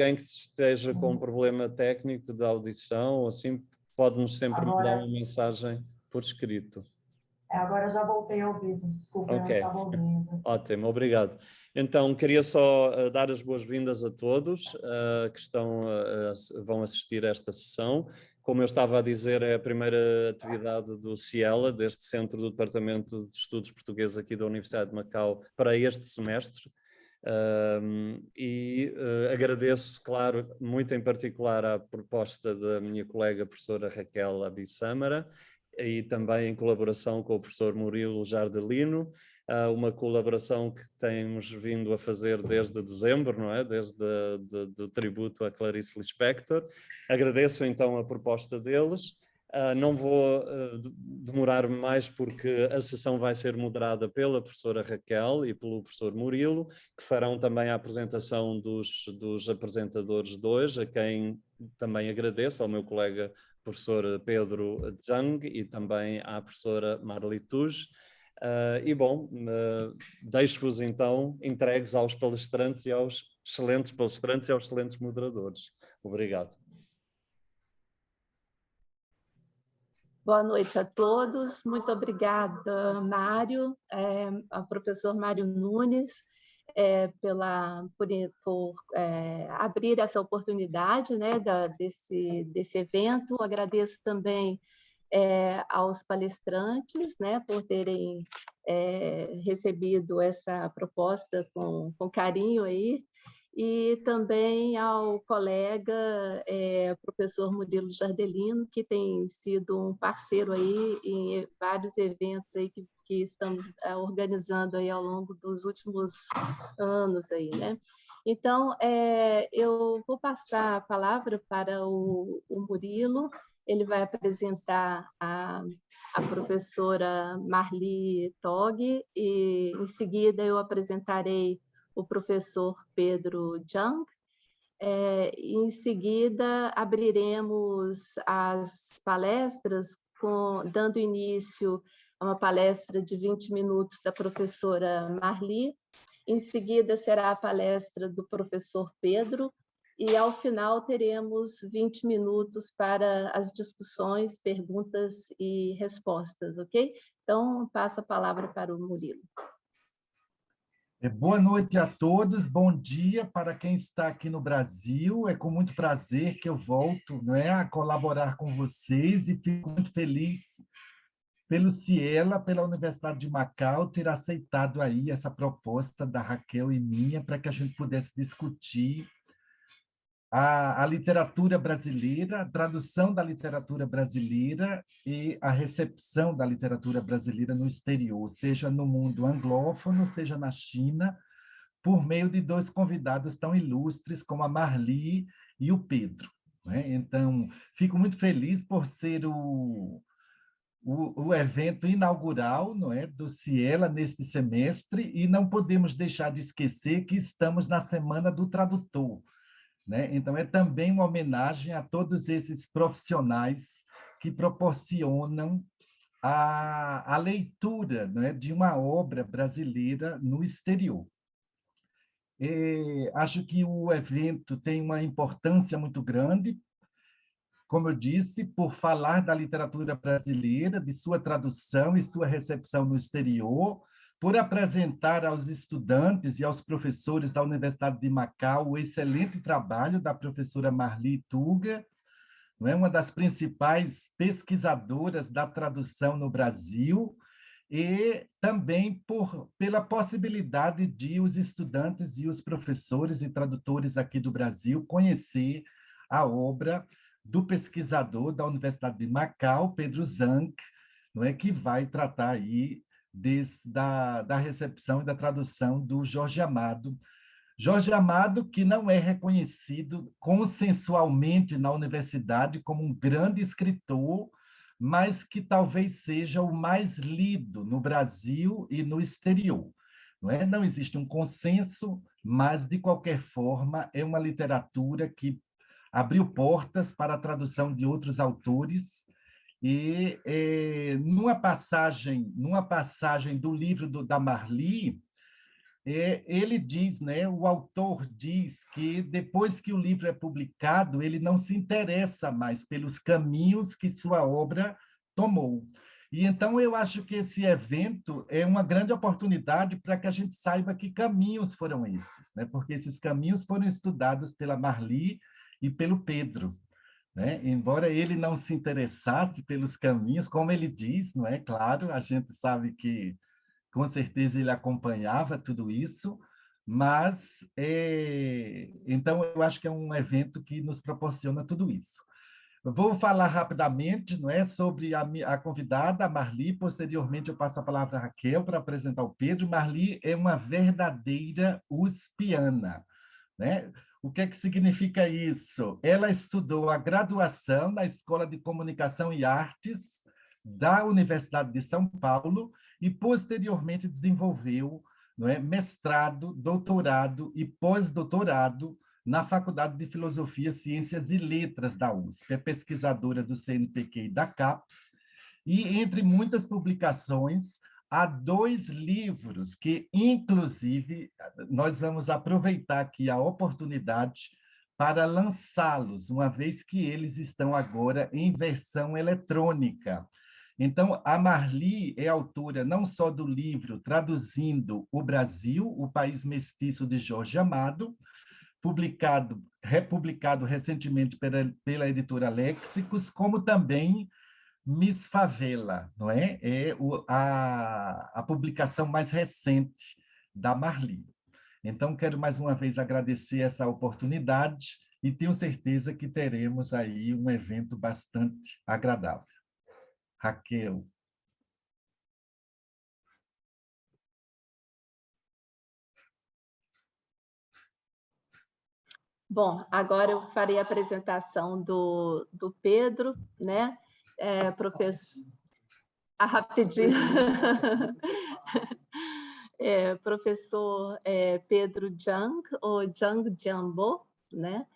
Quem que esteja com um problema técnico da audição, assim, pode-nos sempre mandar uma mensagem por escrito. Agora já voltei a ouvir, desculpa, eu não estava ouvindo. Ótimo, obrigado. Então, queria só dar as boas-vindas a todos que vão assistir a esta sessão. Como eu estava a dizer, é a primeira atividade do CIELA, deste Centro do Departamento de Estudos Portugueses aqui da Universidade de Macau, para este semestre. Agradeço, claro, muito em particular à proposta da minha colega professora Raquel Abissâmara e também em colaboração com o professor Murilo Jardelino, uma colaboração que temos vindo a fazer desde dezembro, não é? Desde o tributo a Clarice Lispector. Agradeço então a proposta deles. Não vou demorar mais porque a sessão vai ser moderada pela professora Raquel e pelo professor Murilo, que farão também a apresentação dos apresentadores de hoje, a quem também agradeço, ao meu colega professor Pedro Zhang e também à professora Marli Tuj. Deixo-vos então entregues aos palestrantes e aos excelentes moderadores. Obrigado. Boa noite a todos. Muito obrigada, Mário, ao professor Mário Nunes, por abrir essa oportunidade, né, desse evento. Agradeço também aos palestrantes, né, por terem recebido essa proposta com carinho aí, e também ao colega professor Murilo Jardelino, que tem sido um parceiro aí em vários eventos aí que estamos organizando aí ao longo dos últimos anos aí, né? Então, eu vou passar a palavra para o Murilo. Ele vai apresentar a professora Marli Tog, e em seguida eu apresentarei o professor Pedro Zhang. Em seguida, abriremos as palestras, dando início a uma palestra de 20 minutos da professora Marli. Em seguida, será a palestra do professor Pedro, e ao final teremos 20 minutos para as discussões, perguntas e respostas, ok? Então, passo a palavra para o Murilo. Boa noite a todos, bom dia para quem está aqui no Brasil. É com muito prazer que eu volto, não é, a colaborar com vocês, e fico muito feliz pelo CIELA, pela Universidade de Macau, ter aceitado aí essa proposta da Raquel e minha para que a gente pudesse discutir a literatura brasileira, a tradução da literatura brasileira e a recepção da literatura brasileira no exterior, seja no mundo anglófono, seja na China, por meio de dois convidados tão ilustres como a Marli e o Pedro, né? Então, fico muito feliz por ser o evento inaugural, não é, do CIELA neste semestre, e não podemos deixar de esquecer que estamos na Semana do Tradutor, né? Então, é também uma homenagem a todos esses profissionais que proporcionam a leitura, né, de uma obra brasileira no exterior. Acho que o evento tem uma importância muito grande, como eu disse, por falar da literatura brasileira, de sua tradução e sua recepção no exterior, por apresentar aos estudantes e aos professores da Universidade de Macau o excelente trabalho da professora Marli Tuga, não é, uma das principais pesquisadoras da tradução no Brasil, e também pela possibilidade de os estudantes e os professores e tradutores aqui do Brasil conhecer a obra do pesquisador da Universidade de Macau, Pedro Zhang, não é, que vai tratar aí da recepção e da tradução do Jorge Amado. Jorge Amado, que não é reconhecido consensualmente na universidade como um grande escritor, mas que talvez seja o mais lido no Brasil e no exterior. Não é? Não existe um consenso, mas, de qualquer forma, é uma literatura que abriu portas para a tradução de outros autores, e numa passagem do livro da Marli, ele diz, né, o autor diz que depois que o livro é publicado, ele não se interessa mais pelos caminhos que sua obra tomou. E então eu acho que esse evento é uma grande oportunidade para que a gente saiba que caminhos foram esses, né? Porque esses caminhos foram estudados pela Marli e pelo Pedro, né? Embora ele não se interessasse pelos caminhos, como ele diz, não é? Claro, a gente sabe que com certeza ele acompanhava tudo isso, mas então eu acho que é um evento que nos proporciona tudo isso. Eu vou falar rapidamente, não é, sobre a convidada, a Marli. Posteriormente eu passo a palavra a Raquel para apresentar o Pedro. Marli é uma verdadeira uspiana, né? O que é que significa isso? Ela estudou a graduação na Escola de Comunicação e Artes da Universidade de São Paulo e posteriormente desenvolveu, não é, mestrado, doutorado e pós-doutorado na Faculdade de Filosofia, Ciências e Letras da USP. É pesquisadora do CNPq e da CAPES, e, entre muitas publicações, há 2 livros que, inclusive, nós vamos aproveitar aqui a oportunidade para lançá-los, uma vez que eles estão agora em versão eletrônica. Então, a Marli é autora não só do livro Traduzindo o Brasil, o País Mestiço de Jorge Amado, republicado recentemente pela editora Léxicos, como também Miss Favela, não é? É a publicação mais recente da Marli. Então, quero mais uma vez agradecer essa oportunidade e tenho certeza que teremos aí um evento bastante agradável. Raquel. Bom, agora eu farei a apresentação do Pedro, né? Professor... rapidinho. Professor Pedro Jang, ou Jang Jianbo, né?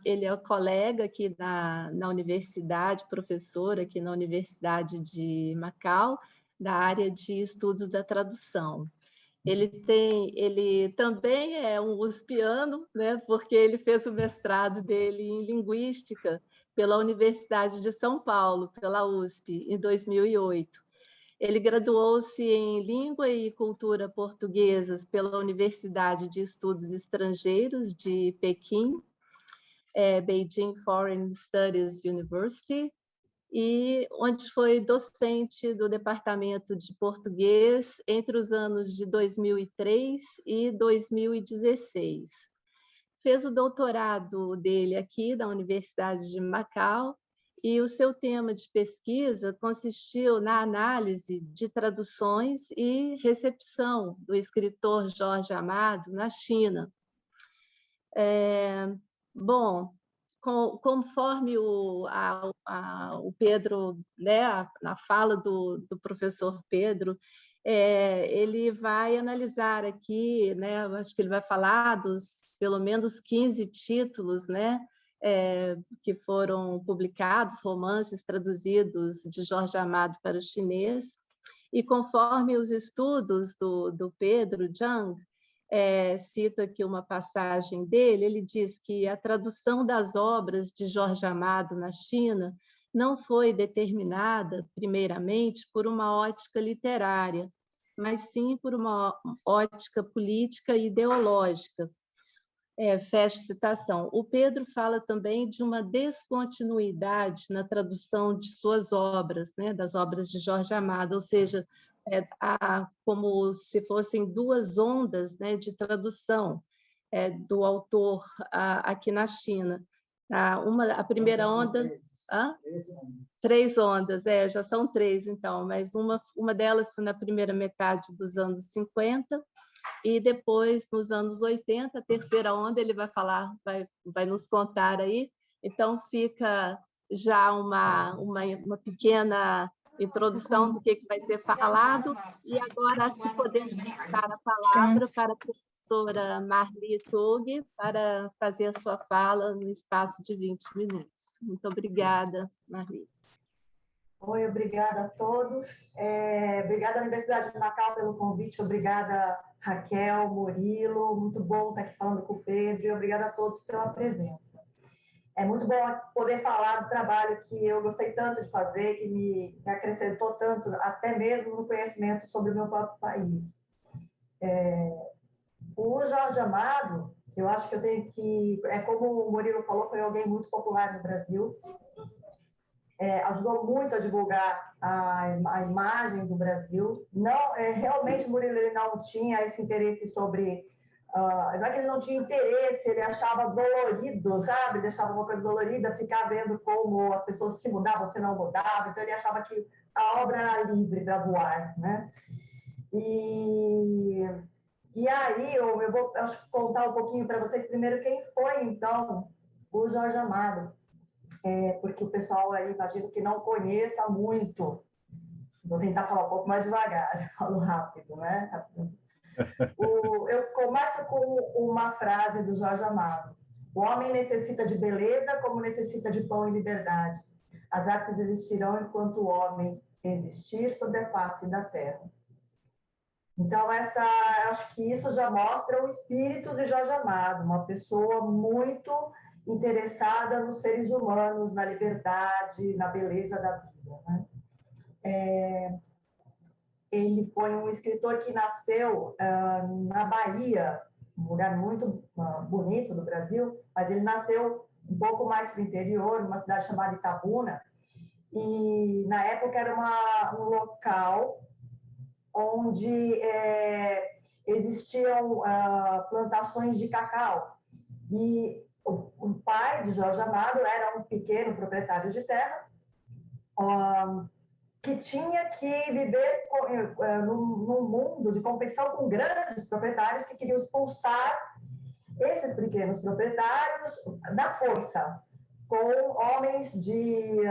Ele é colega aqui na universidade, professor aqui na Universidade de Macau, da área de estudos da tradução. Ele também é um uspiano, né, porque ele fez o mestrado dele em Linguística pela Universidade de São Paulo, pela USP, em 2008. Ele graduou-se em Língua e Cultura Portuguesas pela Universidade de Estudos Estrangeiros de Pequim, Beijing Foreign Studies University, e onde foi docente do Departamento de Português entre os anos de 2003 e 2016. Fez o doutorado dele aqui da Universidade de Macau e o seu tema de pesquisa consistiu na análise de traduções e recepção do escritor Jorge Amado na China. Bom, conforme o Pedro, né, na fala do professor Pedro, ele vai analisar aqui, né, acho que ele vai falar dos pelo menos 15 títulos, né, que foram publicados, romances traduzidos de Jorge Amado para o chinês, e conforme os estudos do Pedro Jang, cito aqui uma passagem dele, ele diz que a tradução das obras de Jorge Amado na China não foi determinada, primeiramente, por uma ótica literária, mas sim por uma ótica política e ideológica. Fecho citação. O Pedro fala também de uma descontinuidade na tradução de suas obras, né, das obras de Jorge Amado, ou seja, como se fossem 2 ondas, né, de tradução do autor aqui na China. A primeira onda... 3 ondas, já são 3, então, mas uma delas foi na primeira metade dos anos 50, e depois, nos anos 80, a terceira onda, ele vai falar, vai nos contar aí. Então, fica já uma pequena introdução do que vai ser falado, e agora acho que podemos dar a palavra para a professora Marli Tug para fazer a sua fala no espaço de 20 minutos. Muito obrigada, Marli. Oi, obrigada a todos. Obrigada à Universidade de Macau pelo convite, obrigada Raquel, Murilo, muito bom estar aqui falando com o Pedro e obrigada a todos pela presença. É muito bom poder falar do trabalho que eu gostei tanto de fazer, que me acrescentou tanto, até mesmo no conhecimento sobre o meu próprio país. O Jorge Amado, eu acho que eu tenho que... como o Murilo falou, foi alguém muito popular no Brasil. Ajudou muito a divulgar a imagem do Brasil. Não, realmente o Murilo ele não tinha esse interesse sobre... não é que ele não tinha interesse, ele achava dolorido, sabe? Ele achava uma coisa dolorida ficar vendo como as pessoas se mudavam, se não mudavam. Então ele achava que a obra era livre para voar, né? E aí eu vou contar um pouquinho para vocês primeiro quem foi, então, o Jorge Amado. Porque o pessoal aí, imagino que não conheça muito. Vou tentar falar um pouco mais devagar, falo rápido, né? Eu começo com uma frase do Jorge Amado. O homem necessita de beleza como necessita de pão e liberdade. As artes existirão enquanto o homem existir sobre a face da terra. Então, acho que isso já mostra o espírito de Jorge Amado, uma pessoa muito interessada nos seres humanos, na liberdade, na beleza da vida, né? Ele foi um escritor que nasceu na Bahia, um lugar muito bonito do Brasil, mas ele nasceu um pouco mais para o interior, numa cidade chamada Itabuna, e na época era um local onde existiam plantações de cacau. E o pai de Jorge Amado era um pequeno proprietário de terra que tinha que viver num mundo de competição com grandes proprietários que queriam expulsar esses pequenos proprietários na força, com homens se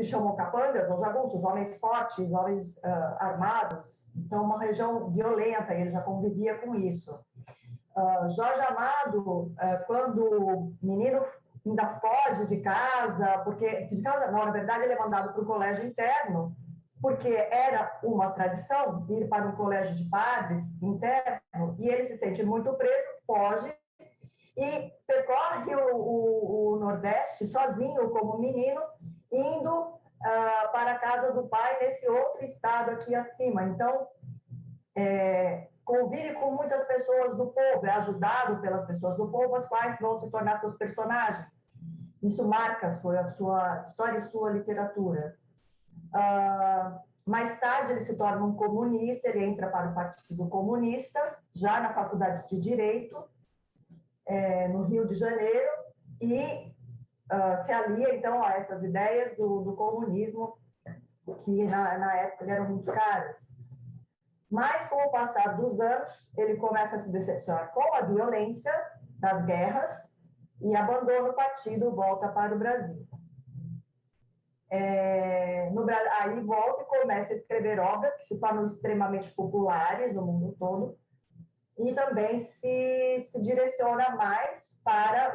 chamam capangas ou jagunços, homens fortes, homens armados. Então, uma região violenta, ele já convivia com isso. Jorge Amado, quando o menino ainda foge de casa, não, na verdade ele é mandado para o colégio interno, porque era uma tradição ir para um colégio de padres interno, e ele se sente muito preso, foge, e percorre o Nordeste sozinho como menino, indo para a casa do pai nesse outro estado aqui acima. Então, convive com muitas pessoas do povo, é ajudado pelas pessoas do povo, as quais vão se tornar seus personagens. Isso marca a sua história e sua literatura. Mais tarde, ele se torna um comunista, ele entra para o Partido Comunista, já na Faculdade de Direito, no Rio de Janeiro, e se alia, então, a essas ideias do comunismo, que na época eram muito caras. Mas, com o passar dos anos, ele começa a se decepcionar com a violência das guerras e abandona o partido, volta para o Brasil. Aí volta e começa a escrever obras que se tornam extremamente populares no mundo todo, e também se direciona mais para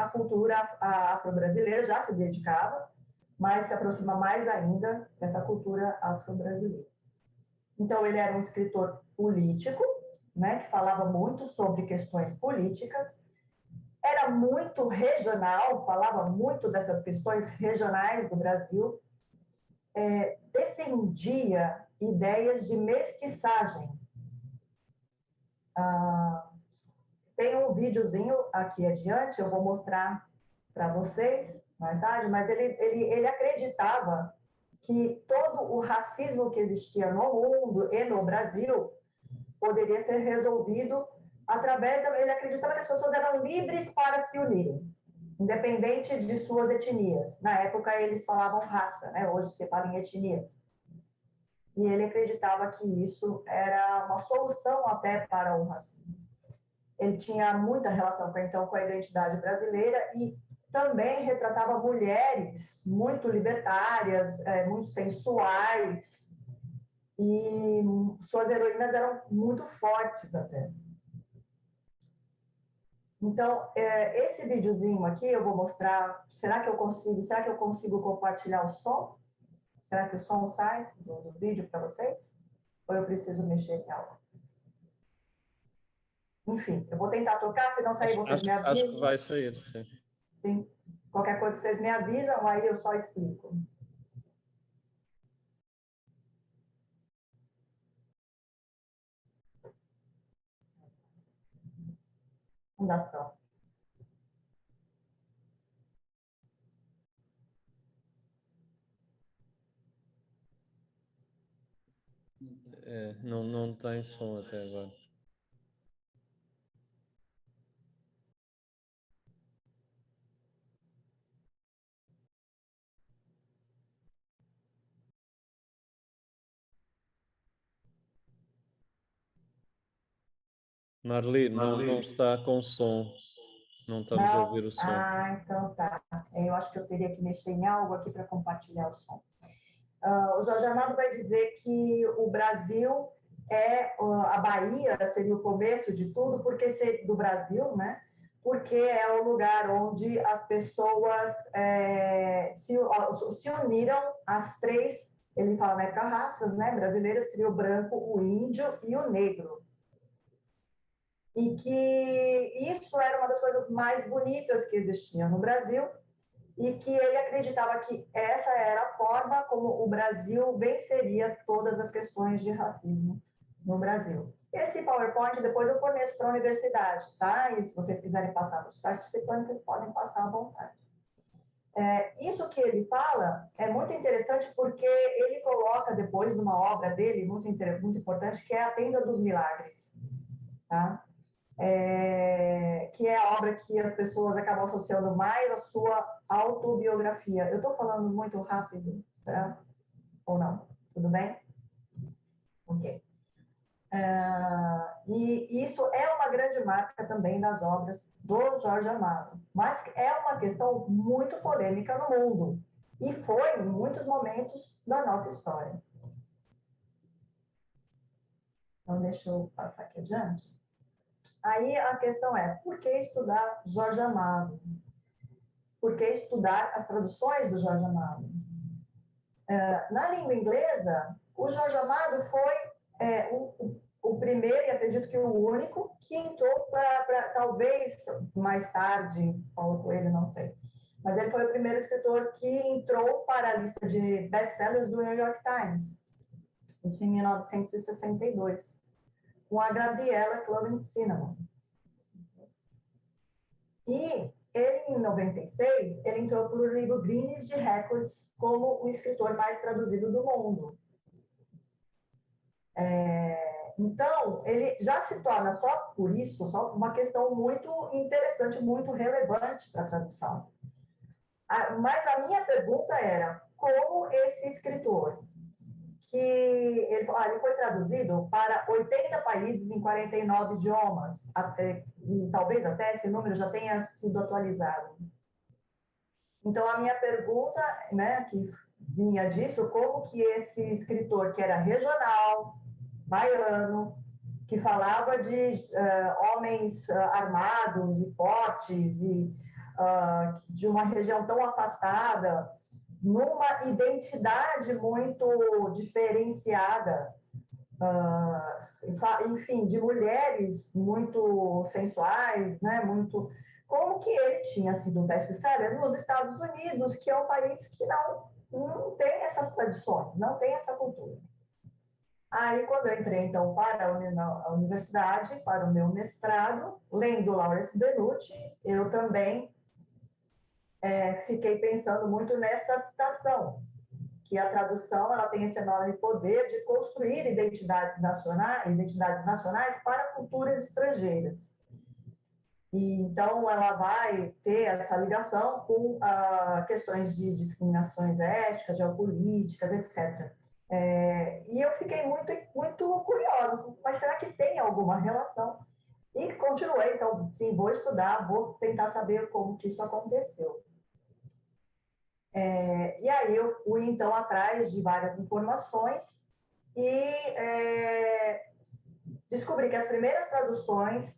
a cultura afro-brasileira, já se dedicava, mas se aproxima mais ainda dessa cultura afro-brasileira. Então, ele era um escritor político, né, que falava muito sobre questões políticas, era muito regional, falava muito dessas questões regionais do Brasil, defendia ideias de mestiçagem. Tem um videozinho aqui adiante, eu vou mostrar para vocês mais tarde, mas ele acreditava que todo o racismo que existia no mundo e no Brasil poderia ser resolvido através ele acreditava que as pessoas eram livres para se unirem, independente de suas etnias. Na época eles falavam raça, né? Hoje se fala em etnias. E ele acreditava que isso era uma solução até para o racismo. Ele tinha muita relação então com a identidade brasileira e também retratava mulheres muito libertárias, muito sensuais, e suas heroínas eram muito fortes até. Então, esse videozinho aqui eu vou mostrar. Será que eu consigo compartilhar o som? Será que o som sai do vídeo para vocês? Ou eu preciso mexer em algo? Enfim, eu vou tentar tocar, se não sair, vocês me avisam. Acho que vai sair, sim. Sim. Qualquer coisa vocês me avisam, aí eu só explico. Fundação. Não tem som até agora. Marli, não está com som. Não estamos a ouvir o som. Ah, então tá. Eu acho que eu teria que mexer em algo aqui para compartilhar o som. O Jorge Amado vai dizer que o Brasil a Bahia seria o começo de tudo, porque do Brasil, né? Porque é o lugar onde as pessoas se uniram, as três, ele fala, né, raças, né, brasileiras, seria o branco, o índio e o negro. E que isso era uma das coisas mais bonitas que existiam no Brasil, e que ele acreditava que essa era a forma como o Brasil venceria todas as questões de racismo no Brasil. Esse PowerPoint depois eu forneço para a universidade, tá? E se vocês quiserem passar para os participantes, vocês podem passar à vontade. Isso que ele fala é muito interessante porque ele coloca depois numa obra dele muito importante, que é a Tenda dos Milagres, tá? Que é a obra que as pessoas acabam associando mais à sua autobiografia. Eu estou falando muito rápido, será? Ou não? Tudo bem? Ok. E isso é uma grande marca também das obras do Jorge Amado, mas é uma questão muito polêmica no mundo, e foi em muitos momentos da nossa história. Então, deixa eu passar aqui adiante. Aí a questão é, por que estudar Jorge Amado? Por que estudar as traduções do Jorge Amado? Na língua inglesa, o Jorge Amado foi o primeiro, e acredito que o único, que entrou para, talvez mais tarde, Paulo Coelho, não sei, mas ele foi o primeiro escritor que entrou para a lista de best-sellers do New York Times, isso em 1962, com a Gabriela Cloven Cinnamon. E ele, em 96, ele entrou para o livro Guinness de Records como o escritor mais traduzido do mundo. Então, ele já se torna, só por isso, só uma questão muito interessante, muito relevante para a tradução. Mas a minha pergunta era, como esse escritor, que ele foi traduzido para 80 países em 49 idiomas, e talvez até esse número já tenha sido atualizado. Então, a minha pergunta, né, que vinha disso, como que esse escritor, que era regional, baiano, que falava de homens armados e fortes, e de uma região tão afastada, numa identidade muito diferenciada, enfim, de mulheres muito sensuais, né, muito... Como que ele tinha sido best-seller nos Estados Unidos, que é um país que não tem essas tradições, não tem essa cultura. Aí, quando eu entrei, então, para a universidade, para o meu mestrado, lendo Lawrence Benucci, eu também fiquei pensando muito nessa citação, que a tradução ela tem esse enorme poder de construir identidades nacionais para culturas estrangeiras. E, então, ela vai ter essa ligação com questões de discriminações éticas, geopolíticas, etc. E eu fiquei muito, muito curiosa, mas será que tem alguma relação? E continuei, então, sim, vou estudar, vou tentar saber como que isso aconteceu. E aí eu fui, então, atrás de várias informações e descobri que as primeiras traduções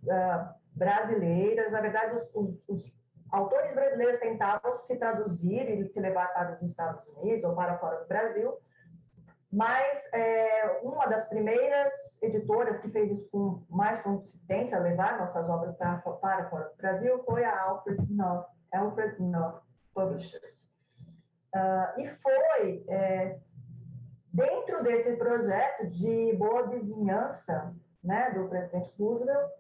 brasileiras. Na verdade, os autores brasileiros tentavam se traduzir e se levar para os Estados Unidos ou para fora do Brasil, mas uma das primeiras editoras que fez isso com mais consistência, levar nossas obras para fora do Brasil, foi a Alfred Knopf Publishers. E foi dentro desse projeto de boa vizinhança, né, do presidente Roosevelt,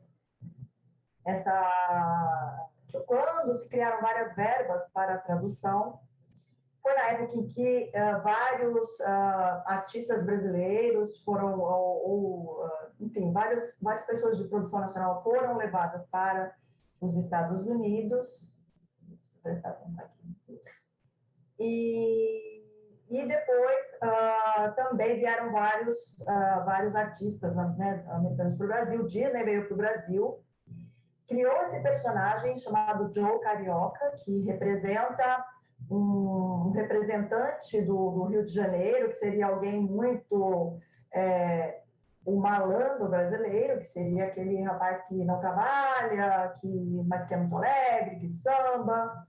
quando se criaram várias verbas para a tradução, foi na época em que vários artistas brasileiros enfim, várias pessoas de produção nacional foram levadas para os Estados Unidos. E depois também vieram vários artistas, né, americanos para o Brasil. Disney veio para o Brasil, criou esse personagem chamado Joe Carioca, que representa um representante do Rio de Janeiro, que seria alguém muito o malandro brasileiro, que seria aquele rapaz que não trabalha, mas que é muito alegre, que samba.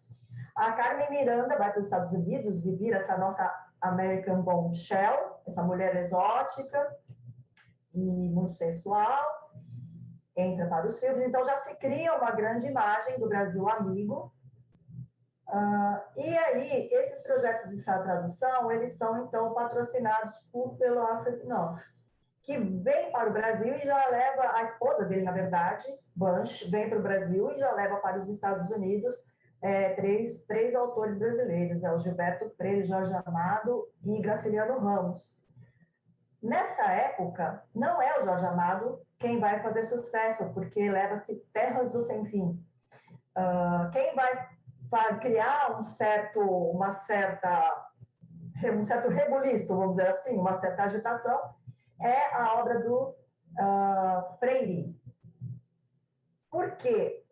A Carmen Miranda vai para os Estados Unidos e vira essa nossa American Bombshell, essa mulher exótica e muito sensual, entra para os filmes. Então já se cria uma grande imagem do Brasil amigo. E aí, esses projetos de tradução, eles são, então, patrocinados pelo Alfred Knopf, que vem para o Brasil e já leva, a esposa dele, na verdade, Bunch, vem para o Brasil e já leva para os Estados Unidos três autores brasileiros, o Gilberto Freire, Jorge Amado e Graciliano Ramos. Nessa época, não é o Jorge Amado quem vai fazer sucesso, porque leva-se Terras do Sem Fim. Quem vai criar um certo rebuliço, vamos dizer assim, uma certa agitação, é a obra do Freire. Porque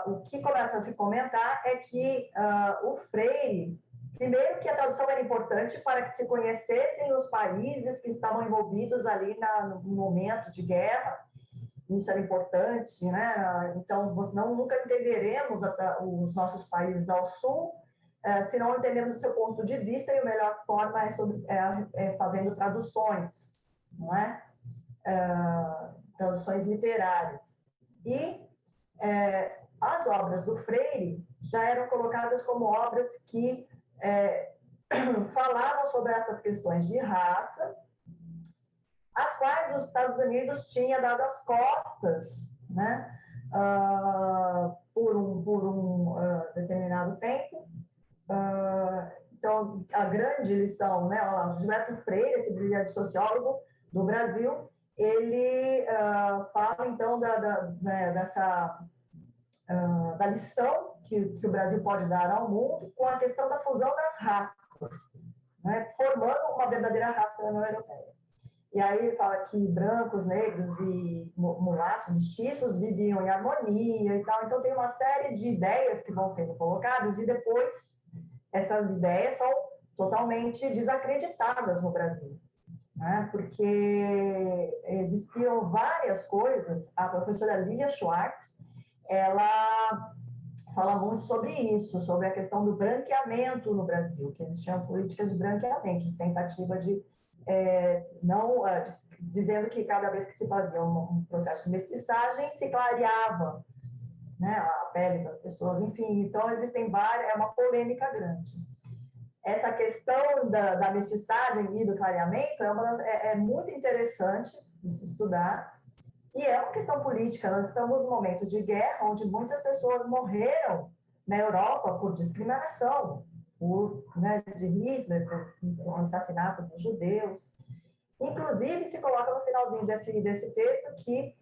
o que começa a se comentar é que o Freire, primeiro que a tradução era importante para que se conhecessem os países que estavam envolvidos ali no momento de guerra. Isso era importante, né? Então, nunca entenderemos os nossos países ao sul se não entendemos o seu ponto de vista, e a melhor forma é fazendo traduções, não é? Traduções literárias. E as obras do Freire já eram colocadas como obras que falavam sobre essas questões de raça, as quais os Estados Unidos tinham dado as costas, né, por um determinado tempo. Então, a grande lição, né, o Gilberto Freire, esse brilhante sociólogo do Brasil, ele fala, então, da lição que o Brasil pode dar ao mundo com a questão da fusão das raças, né, formando uma verdadeira raça europeia. E aí ele fala que brancos, negros e mulatos, mestiços viviam em harmonia e tal. Então tem uma série de ideias que vão sendo colocadas e depois essas ideias são totalmente desacreditadas no Brasil, né? Porque existiam várias coisas. A professora Lilia Schwartz, ela fala muito sobre isso, sobre a questão do branqueamento no Brasil, que existiam políticas de branqueamento, de tentativa de dizendo que cada vez que se fazia um processo de mestiçagem, se clareava, né, a pele das pessoas, enfim. Então, existem várias, é uma polêmica grande. Essa questão da mestiçagem e do clareamento é muito interessante de se estudar, e é uma questão política. Nós estamos num momento de guerra, onde muitas pessoas morreram na Europa por discriminação, de Hitler, por assassinato dos judeus. Inclusive, se coloca no finalzinho desse texto que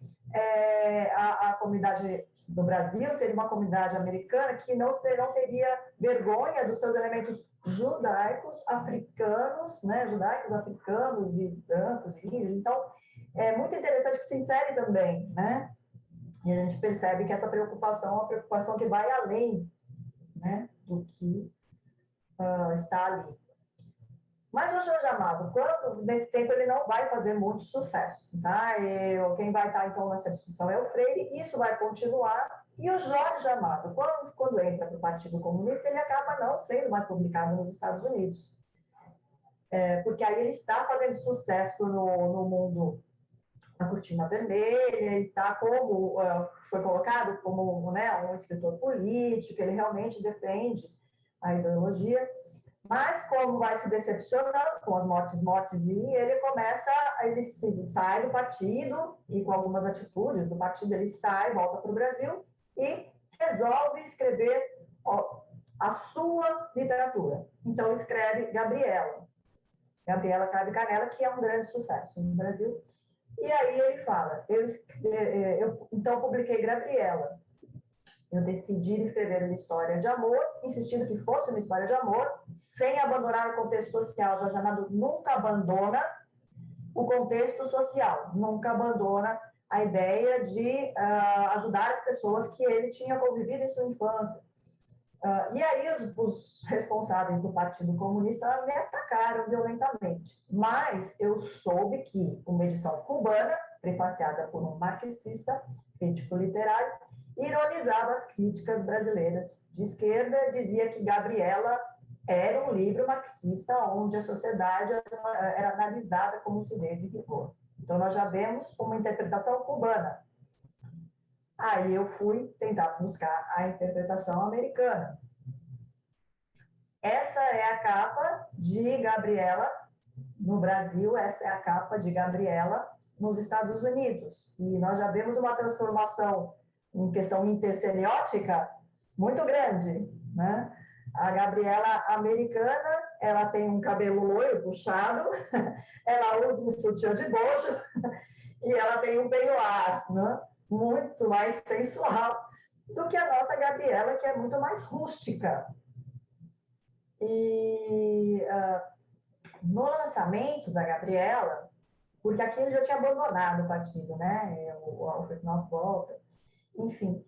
a comunidade do Brasil seria uma comunidade americana que não teria vergonha dos seus elementos judaicos, africanos, né, judaicos, africanos e brancos, e índios. Então, é muito interessante que se insere também, né? E a gente percebe que essa preocupação é uma preocupação que vai além, né, do que está ali. Mas o Jorge Amado, nesse tempo, ele não vai fazer muito sucesso, tá? Quem vai estar, então, nessa discussão é o Freire, isso vai continuar, e o Jorge Amado, quando entra para o Partido Comunista, ele acaba não sendo mais publicado nos Estados Unidos, porque aí ele está fazendo sucesso no mundo da cortina vermelha, ele está foi colocado como, né, um escritor político, ele realmente defende a ideologia, mas como vai se decepcionando com as mortes, e ele sai do partido, e com algumas atitudes do partido, ele sai, volta para o Brasil, e resolve escrever a sua literatura. Então, escreve Gabriela Cravo e Canela, que é um grande sucesso no Brasil. E aí ele fala, eu então publiquei Gabriela. Eu decidi escrever uma história de amor, insistindo que fosse uma história de amor, sem abandonar o contexto social. Jorge Amado nunca abandona o contexto social, nunca abandona a ideia de ajudar as pessoas que ele tinha convivido em sua infância. E aí os responsáveis do Partido Comunista me atacaram violentamente. Mas eu soube que uma edição cubana, prefaciada por um marxista, crítico literário, ironizava as críticas brasileiras de esquerda, dizia que Gabriela era um livro marxista onde a sociedade era analisada com lucidez e rigor. Então, nós já vemos uma interpretação cubana. Aí eu fui tentar buscar a interpretação americana. Essa é a capa de Gabriela no Brasil, essa é a capa de Gabriela nos Estados Unidos. E nós já vemos uma transformação em questão intersemiótica muito grande, né? A Gabriela americana, ela tem um cabelo loiro puxado, ela usa um sutiã de bojo e ela tem um peioar, né? Muito mais sensual do que a nossa Gabriela, que é muito mais rústica. E no lançamento da Gabriela, porque aqui ele já tinha abandonado o partido, né? O Alfred North volta. Enfim,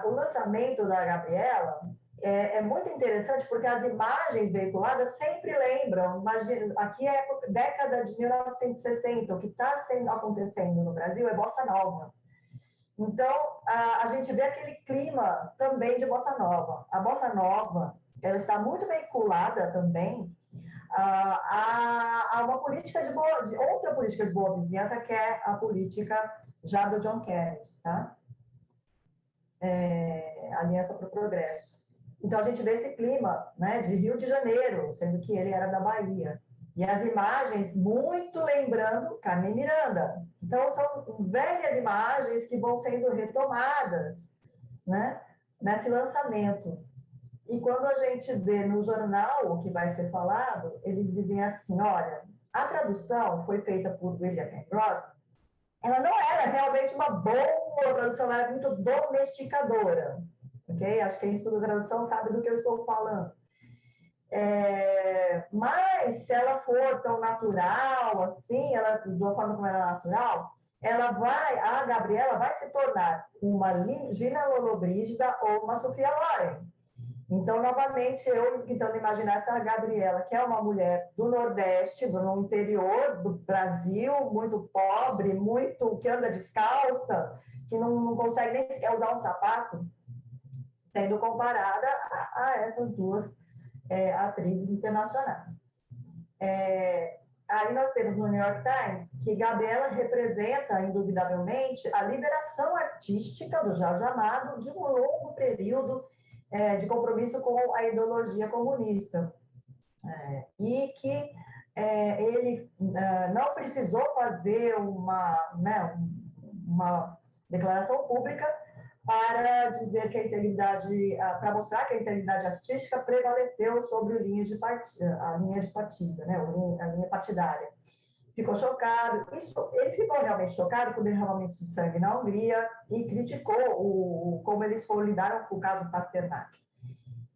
o lançamento da Gabriela é muito interessante porque as imagens veiculadas sempre lembram, imagina, aqui é a década de 1960, o que está acontecendo no Brasil é bossa nova. Então, a gente vê aquele clima também de bossa nova. A bossa nova, ela está muito veiculada também a uma política outra política de boa vizinhança, que é a política já do John Kennedy, tá? Aliança para o Progresso. Então, a gente vê esse clima, né, de Rio de Janeiro, sendo que ele era da Bahia. E as imagens muito lembrando Carmen Miranda. Então, são velhas imagens que vão sendo retomadas, né, nesse lançamento. E quando a gente vê no jornal o que vai ser falado, eles dizem assim, olha, a tradução foi feita por William Penrose, ela não era realmente uma boa tradução, ela era muito domesticadora, ok? Acho que quem estuda tradução sabe do que eu estou falando. Mas se ela for tão natural, assim, ela, de uma forma como ela é natural, a Gabriela vai se tornar uma Gina Lollobrigida ou uma Sofia Loren. Então, novamente, eu tentando imaginar essa Gabriela, que é uma mulher do Nordeste, no interior do Brasil, muito pobre, que anda descalça, que não consegue nem sequer usar um sapato, sendo comparada a essas duas atrizes internacionais. Aí nós temos no New York Times que Gabriela representa, indubitavelmente, a liberação artística do Jorge Amado de um longo período de compromisso com a ideologia comunista. E que ele não precisou fazer uma declaração pública para dizer que para mostrar que a integridade artística prevaleceu sobre a linha de partida, né, a linha partidária. Ficou chocado. Ele ficou realmente chocado com o derramamento de sangue na Hungria e criticou como eles lidaram com o caso Pasternak.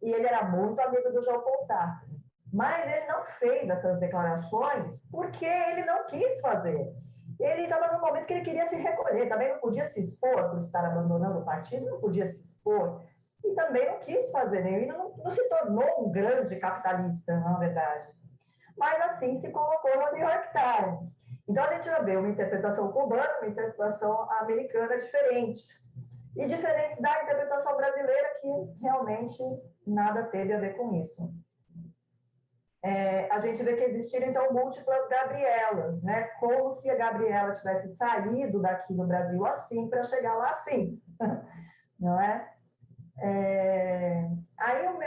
E ele era muito amigo do Jean Paul Sartre. Mas ele não fez essas declarações porque ele não quis fazer. Ele estava num momento que ele queria se recolher, também não podia se expor por estar abandonando o partido, não podia se expor. E também não quis fazer, ele não se tornou um grande capitalista, na verdade. mas assim se colocou no New York Times. Então, a gente já vê uma interpretação cubana, uma interpretação americana diferente. E diferentes da interpretação brasileira, que realmente nada teve a ver com isso. A gente vê que existiram, então, múltiplas Gabrielas, né? Como se a Gabriela tivesse saído daqui do Brasil assim para chegar lá assim, não é? Aí o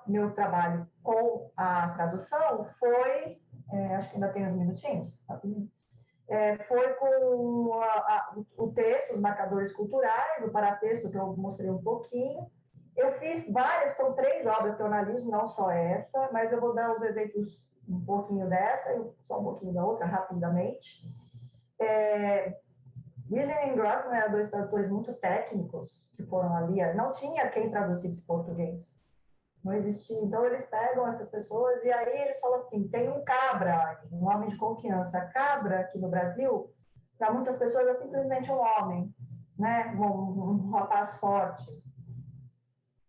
meu trabalho com a tradução foi, acho que ainda tem uns minutinhos, foi com o texto, os marcadores culturais, o paratexto, que eu mostrei um pouquinho. Eu fiz várias, são 3 obras que eu analiso, não só essa, mas eu vou dar os exemplos um pouquinho dessa e só um pouquinho da outra, rapidamente. William e Grossman eram 2 tradutores muito técnicos que foram ali, não tinha quem traduzisse português. Não existia. Então, eles pegam essas pessoas e aí eles falam assim, tem um cabra, um homem de confiança. Cabra, aqui no Brasil, para muitas pessoas é simplesmente um homem, né? Um rapaz forte.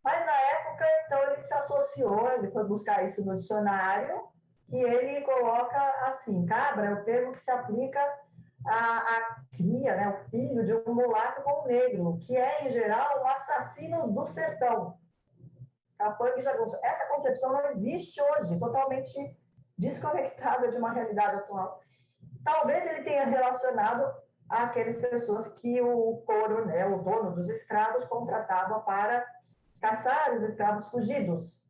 Mas, na época, então, ele se associou, ele foi buscar isso no dicionário e ele coloca assim, cabra é o termo que se aplica à cria, né? O filho de um mulato com um negro, que é, em geral, um assassino do sertão. Capanga e jagunço. Essa concepção não existe hoje, totalmente desconectada de uma realidade atual. Talvez ele tenha relacionado àquelas pessoas que o coronel, o dono dos escravos, contratava para caçar os escravos fugidos.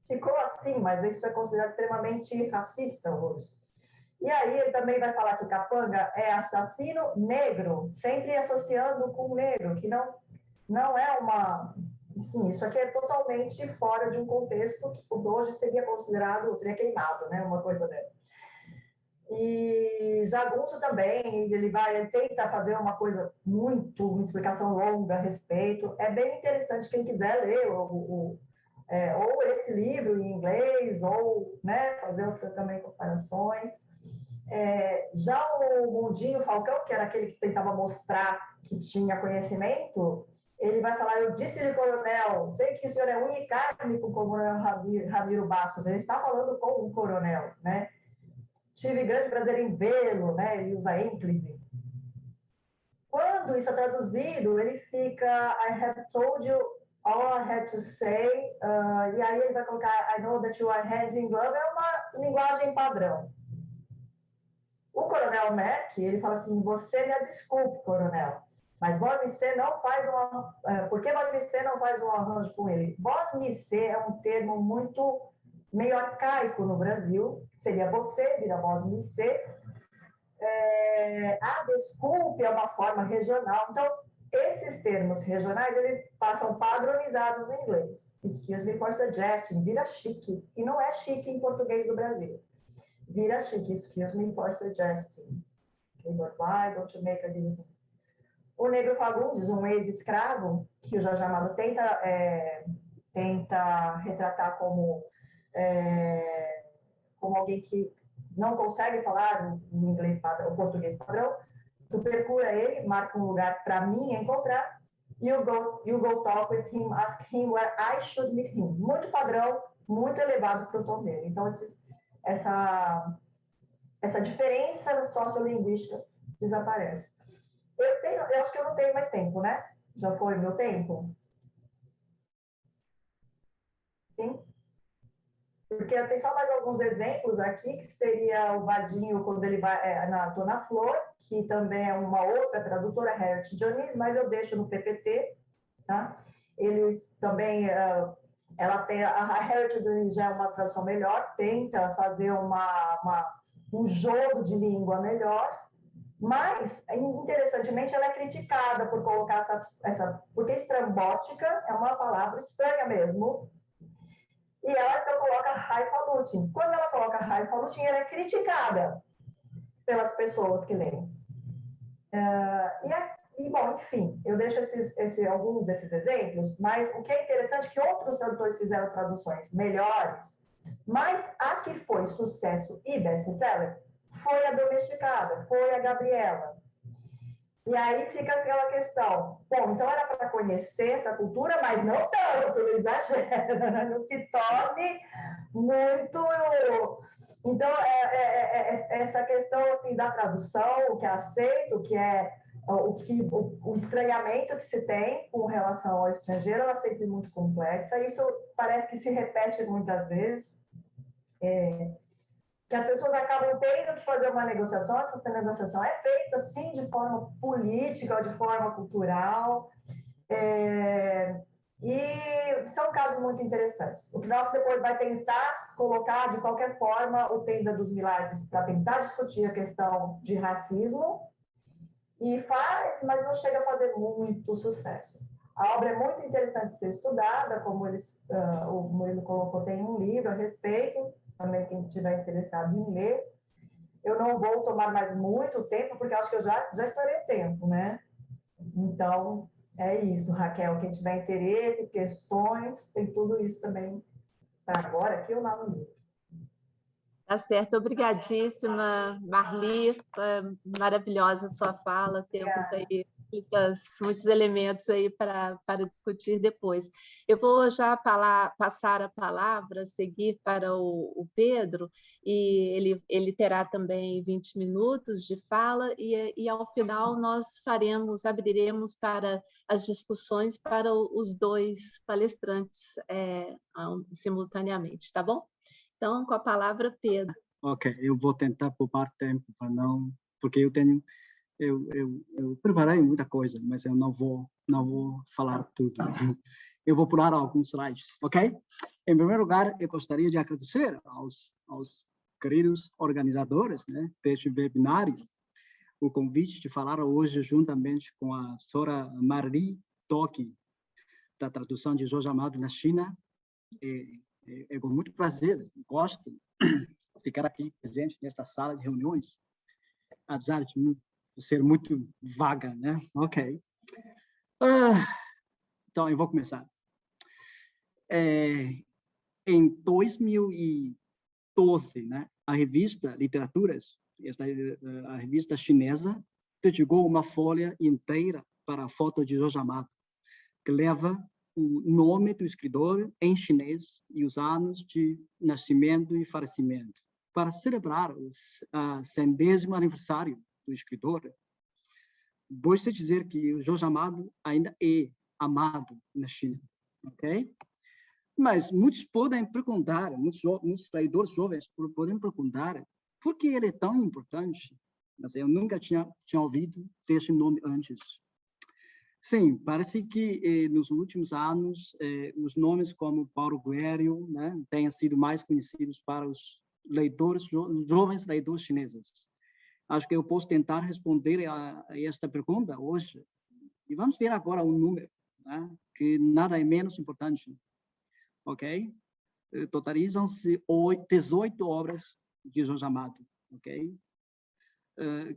Ficou assim, mas isso é considerado extremamente racista hoje. E aí ele também vai falar que capanga é assassino negro, sempre associando com negro, que não é uma... Sim, isso aqui é totalmente fora de um contexto que hoje seria considerado, seria queimado, né? Uma coisa dessa. E Jagunço também, ele tenta fazer uma explicação longa a respeito. É bem interessante, quem quiser ler ou esse livro em inglês, ou, né, fazer outras também comparações. Já o Mundinho Falcão, que era aquele que tentava mostrar que tinha conhecimento, ele vai falar, eu disse-lhe, coronel, sei que o senhor é unha e carne com o coronel Ramiro Bastos. Ele está falando com o coronel, né? Tive grande prazer em vê-lo, né? Ele usa ênclise. Quando isso é traduzido, ele fica, I have told you all I had to say, e aí ele vai colocar, I know that you are hand in glove, é uma linguagem padrão. O coronel Mac, ele fala assim, você me desculpe, coronel, mas Vosmecê não faz por que Vosmecê não faz um arranjo com ele? Vosmecê é um termo muito meio arcaico no Brasil, seria você, vira Vosmecê. Desculpe é uma forma regional. Então, esses termos regionais, eles passam padronizados no inglês. Excuse me for suggesting, vira chique, e não é chique em português do Brasil. Vira chique, excuse me for suggesting. Okay, but why don't you make a difference? O Negro Fagundes, um ex-escravo, que o Jorge Amado tenta retratar como alguém que não consegue falar o inglês padrão, o português padrão, tu procura ele, marca um lugar para mim encontrar, you go talk with him, ask him where I should meet him. Muito padrão, muito elevado para o tom dele. Então, essa diferença sociolinguística desaparece. Eu acho que eu não tenho mais tempo, né? Já foi meu tempo? Sim? Porque eu tenho só mais alguns exemplos aqui, que seria o Vadinho, quando ele vai na Dona Flor, que também é uma outra tradutora, Harriet Jones, mas eu deixo no PPT, tá? Eles também, ela tem, a Harriet Jones já é uma tradução melhor, tenta fazer um jogo de língua melhor, mas, interessantemente, ela é criticada por colocar porque estrambótica é uma palavra estranha mesmo, e ela então coloca Highfalutin. Quando ela coloca Highfalutin, ela é criticada pelas pessoas que leem. Bom, enfim, eu deixo alguns desses exemplos, mas o que é interessante é que outros tradutores fizeram traduções melhores, mas a que foi sucesso e best-seller foi a domesticada, foi a Gabriela. E aí fica aquela questão, bom, então era para conhecer essa cultura, mas não tanto, não exagera, não se torne muito... Então, essa questão assim, da tradução, o que é aceito, o estranhamento que se tem com relação ao estrangeiro, ela é sempre muito complexa. Isso parece que se repete muitas vezes, que as pessoas acabam tendo que fazer uma negociação. Essa negociação é feita, sim, de forma política ou de forma cultural. E são casos muito interessantes. O Knopf depois vai tentar colocar, de qualquer forma, o Tenda dos Milagres para tentar discutir a questão de racismo, e faz, mas não chega a fazer muito sucesso. A obra é muito interessante de ser estudada, como o Murilo colocou, tem um livro a respeito, também quem estiver interessado em ler. Eu não vou tomar mais muito tempo, porque acho que eu já estourei o tempo, né? Então, é isso, Raquel. Quem tiver interesse, questões, tem tudo isso também para agora, aqui ou lá no livro. Tá certo, obrigadíssima, Marli, maravilhosa a sua fala, temos aí muitos elementos aí para discutir depois. Eu vou já passar a palavra, seguir para o Pedro, e ele terá também 20 minutos de fala, e ao final nós abriremos para as discussões para os dois palestrantes simultaneamente, tá bom? Então, com a palavra, Pedro. Ok, eu vou tentar poupar tempo para não, porque eu preparei muita coisa, mas eu não vou falar tudo. Eu vou pular alguns slides, ok? Em primeiro lugar, eu gostaria de agradecer aos queridos organizadores, né, deste webinário, o convite de falar hoje juntamente com a Sra. Marli Toki, da tradução de Jorge Amado na China. É com muito prazer, gosto de ficar aqui presente nesta sala de reuniões, apesar de ser muito vaga, né? Ok. Então, eu vou começar. Em 2012, né, a revista Literaturas, a revista chinesa, dedicou uma folha inteira para a foto de Jorge Amado, que leva o nome do escritor em chinês e os anos de nascimento e falecimento, para celebrar o 100º aniversário do escritor. Vou-se dizer que o Jorge Amado ainda é amado na China, ok? Mas muitos podem perguntar, muitos leitores jovens podem perguntar por que ele é tão importante, mas eu nunca tinha ouvido desse nome antes. Sim, parece que nos últimos anos os nomes como Paulo Coelho, né, têm sido mais conhecidos para os leitores, jovens leitores chineses. Acho que eu posso tentar responder a esta pergunta hoje. E vamos ver agora um número, né, que nada é menos importante, ok? Totalizam-se 18 obras de Jorge Amado, ok?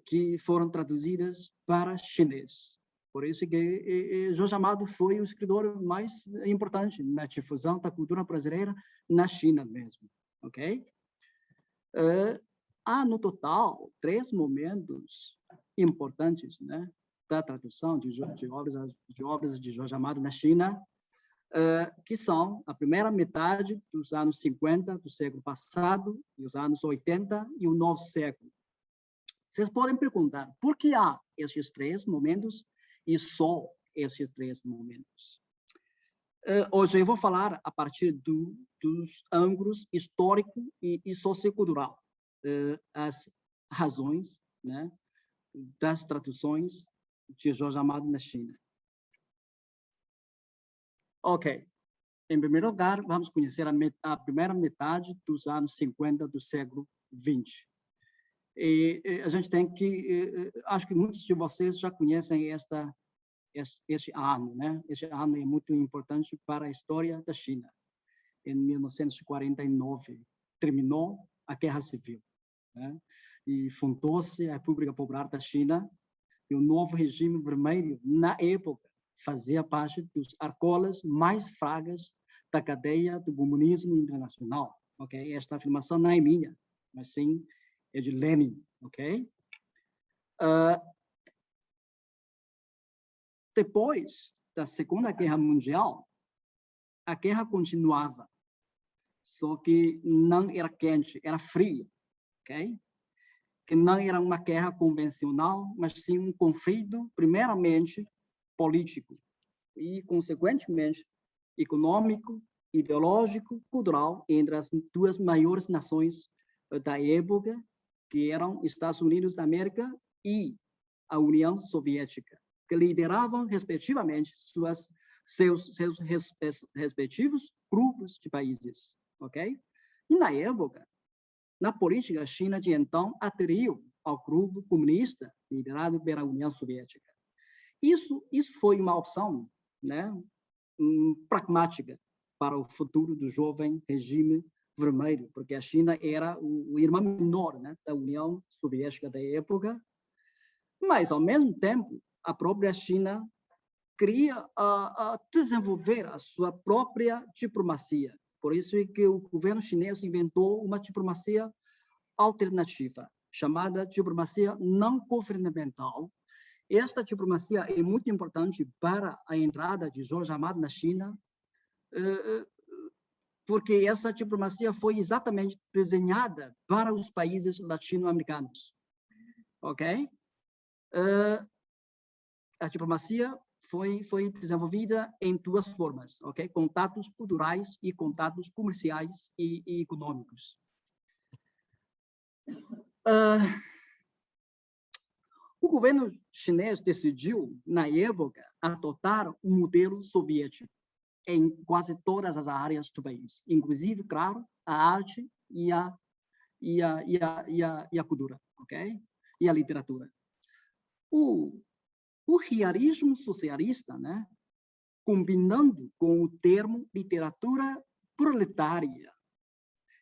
Que foram traduzidas para chinês. Por isso que Jorge Amado foi o escritor mais importante na difusão da cultura brasileira na China mesmo, ok? Há, no total, 3 momentos importantes, né, da tradução de obras de Jorge Amado na China, que são a primeira metade dos anos 50 do século passado e os anos 80 e o novo século. Vocês podem perguntar, por que há esses 3 momentos e só esses 3 momentos? Hoje eu vou falar a partir dos ângulos histórico e sociocultural, as razões, né, das traduções de Jorge Amado na China. Ok. Em primeiro lugar, vamos conhecer a primeira metade dos anos 50 do século XX. E a gente tem que, acho que muitos de vocês já conhecem este ano, né? Este ano é muito importante para a história da China. Em 1949, terminou a Guerra Civil, né? E fundou-se a República Popular da China, e o novo regime vermelho, na época, fazia parte dos argolas mais fracas da cadeia do comunismo internacional, ok? Esta afirmação não é minha, mas sim é de Lenin, ok? depois da Segunda Guerra Mundial, a guerra continuava, só que não era quente, era fria, ok? Que não era uma guerra convencional, mas sim um conflito, primeiramente, político e, consequentemente, econômico, ideológico, cultural, entre as duas maiores nações da época, que eram Estados Unidos da América e a União Soviética, que lideravam, respectivamente, seus respectivos grupos de países, ok? E, na época, na política, a China de então aderiu ao grupo comunista liderado pela União Soviética. Isso foi uma opção, né, pragmática para o futuro do jovem regime vermelho, porque a China era o irmão menor, né, da União Soviética da época, mas, ao mesmo tempo, a própria China queria desenvolver a sua própria diplomacia. Por isso é que o governo chinês inventou uma diplomacia alternativa, chamada diplomacia não governamental. Esta diplomacia é muito importante para a entrada de Jorge Amado na China, porque essa diplomacia foi exatamente desenhada para os países latino-americanos. Ok? A diplomacia foi desenvolvida em duas formas, ok? Contatos culturais e contatos comerciais e econômicos. O governo chinês decidiu, na época, adotar um modelo soviético em quase todas as áreas do país, inclusive, claro, a arte e a cultura, ok? E a literatura. O realismo socialista, né, combinando com o termo literatura proletária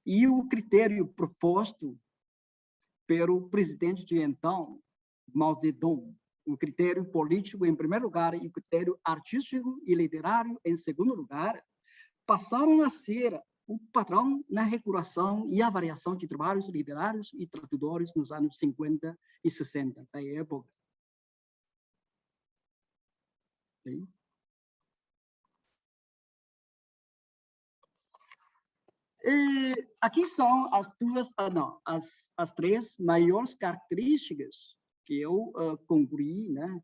e o critério proposto pelo presidente de então, Mao Zedong, o critério político em primeiro lugar e o critério artístico e literário em segundo lugar, passaram a ser o padrão na regulação e avaliação de trabalhos literários e tradutores nos anos 50 e 60 da época. Okay. Aqui são as três maiores características que eu concluí, né,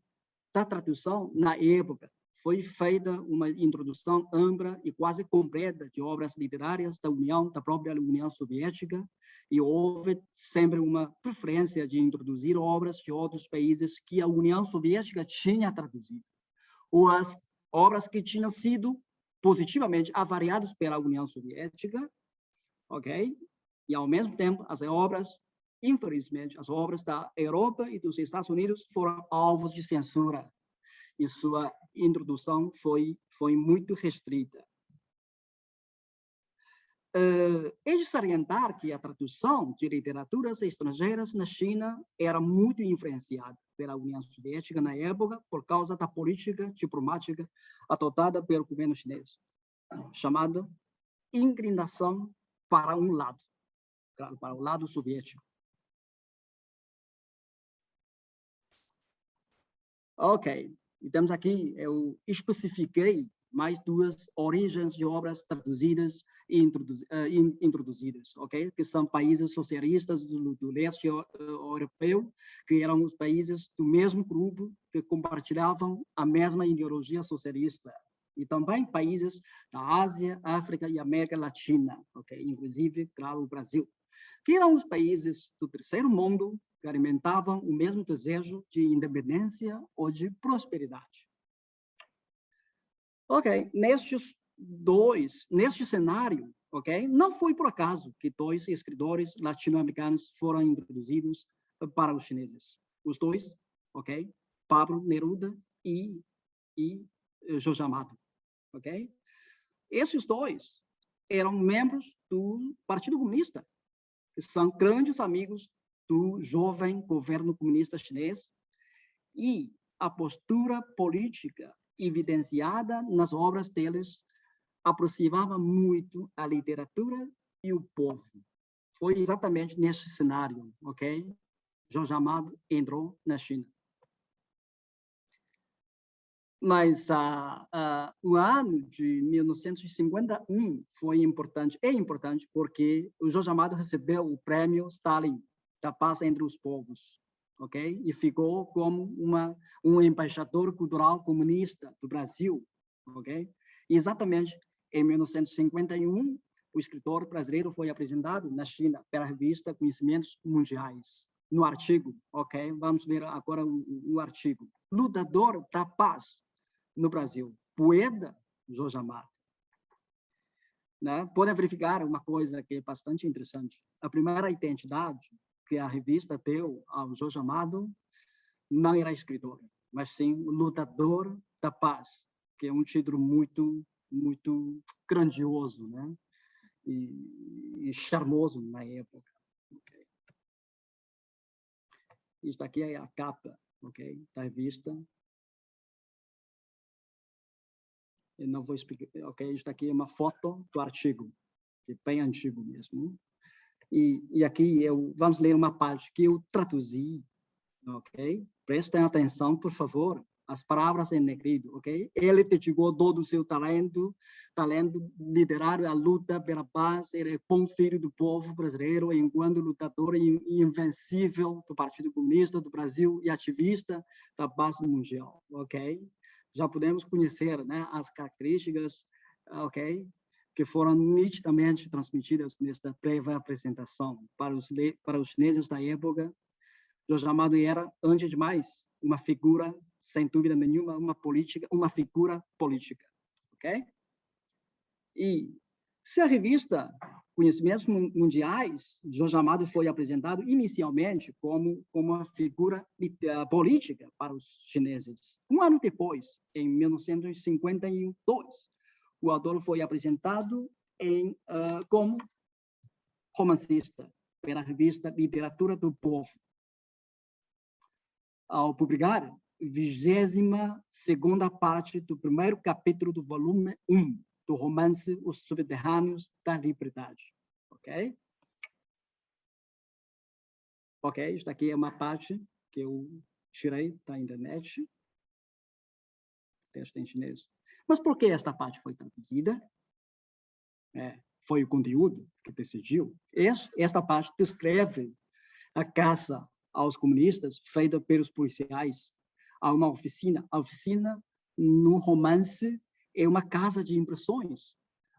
da tradução na época. Foi feita uma introdução ampla e quase completa de obras literárias da própria União Soviética, e houve sempre uma preferência de introduzir obras de outros países que a União Soviética tinha traduzido, ou as obras que tinham sido positivamente avaliadas pela União Soviética, ok? E, ao mesmo tempo, as obras, infelizmente, as obras da Europa e dos Estados Unidos foram alvos de censura, e sua introdução foi muito restrita. É de salientar que a tradução de literaturas estrangeiras na China era muito influenciada pela União Soviética na época por causa da política diplomática adotada pelo governo chinês, chamada inclinação para um lado, claro, para o lado soviético. Ok, então aqui eu especifiquei mais duas origens de obras traduzidas e introduzidas, ok? Que são países socialistas do leste europeu, que eram os países do mesmo grupo que compartilhavam a mesma ideologia socialista, e também países da Ásia, África e América Latina, ok? Inclusive, claro, o Brasil, que eram os países do terceiro mundo que alimentavam o mesmo desejo de independência ou de prosperidade. Ok, neste cenário, ok, não foi por acaso que dois escritores latino-americanos foram introduzidos para os chineses. Os dois, ok, Pablo Neruda e Jorge Amado, ok? Esses dois eram membros do Partido Comunista, que são grandes amigos do jovem governo comunista chinês, e a postura política evidenciada nas obras deles aproximava muito a literatura e o povo. Foi exatamente nesse cenário, ok? Jorge Amado entrou na China. Mas o ano de 1951 foi importante, é importante porque o Jorge Amado recebeu o prêmio Stalin da Paz entre os Povos, ok? E ficou como um embaixador cultural comunista do Brasil, ok? E exatamente em 1951, o escritor brasileiro foi apresentado na China pela revista Conhecimentos Mundiais, no artigo, ok? Vamos ver agora o artigo. Lutador da paz no Brasil, poeta Jorge Amado. Né? Podem verificar uma coisa que é bastante interessante. A primeira identidade que a revista deu ao Jorge Amado não era escritor, mas sim lutador da paz, que é um título muito, muito grandioso, né? E charmoso na época. Okay. Isso aqui é a capa, ok, da revista. Eu não vou explicar, ok? Isso aqui é uma foto do artigo, que é bem antigo mesmo. E aqui vamos ler uma parte que eu traduzi, ok? Prestem atenção, por favor, as palavras em negrito, ok? Ele dedicou todo o seu talento literário à luta pela paz. Ele é bom filho do povo brasileiro, enquanto lutador invencível do Partido Comunista do Brasil e ativista da paz mundial, ok? Já podemos conhecer, né, as características, ok, que foram nitidamente transmitidas nesta prévia apresentação. Para os chineses da época, Jorge Amado era, antes de mais, uma figura, sem dúvida nenhuma, uma figura política, ok? E se a revista Conhecimentos Mundiais, Jorge Amado foi apresentado inicialmente como uma figura política para os chineses. Um ano depois, em 1952, o autor foi apresentado como romancista pela revista Literatura do Povo. Ao publicar 22ª parte do primeiro capítulo do volume 1, do romance Os Subterrâneos da Liberdade, ok? Ok, isso aqui é uma parte que eu tirei da internet, texto em chinês. Mas por que esta parte foi traduzida? Foi o conteúdo que decidiu. Esta parte descreve a caça aos comunistas feita pelos policiais a uma oficina. A oficina, no romance, é uma casa de impressões,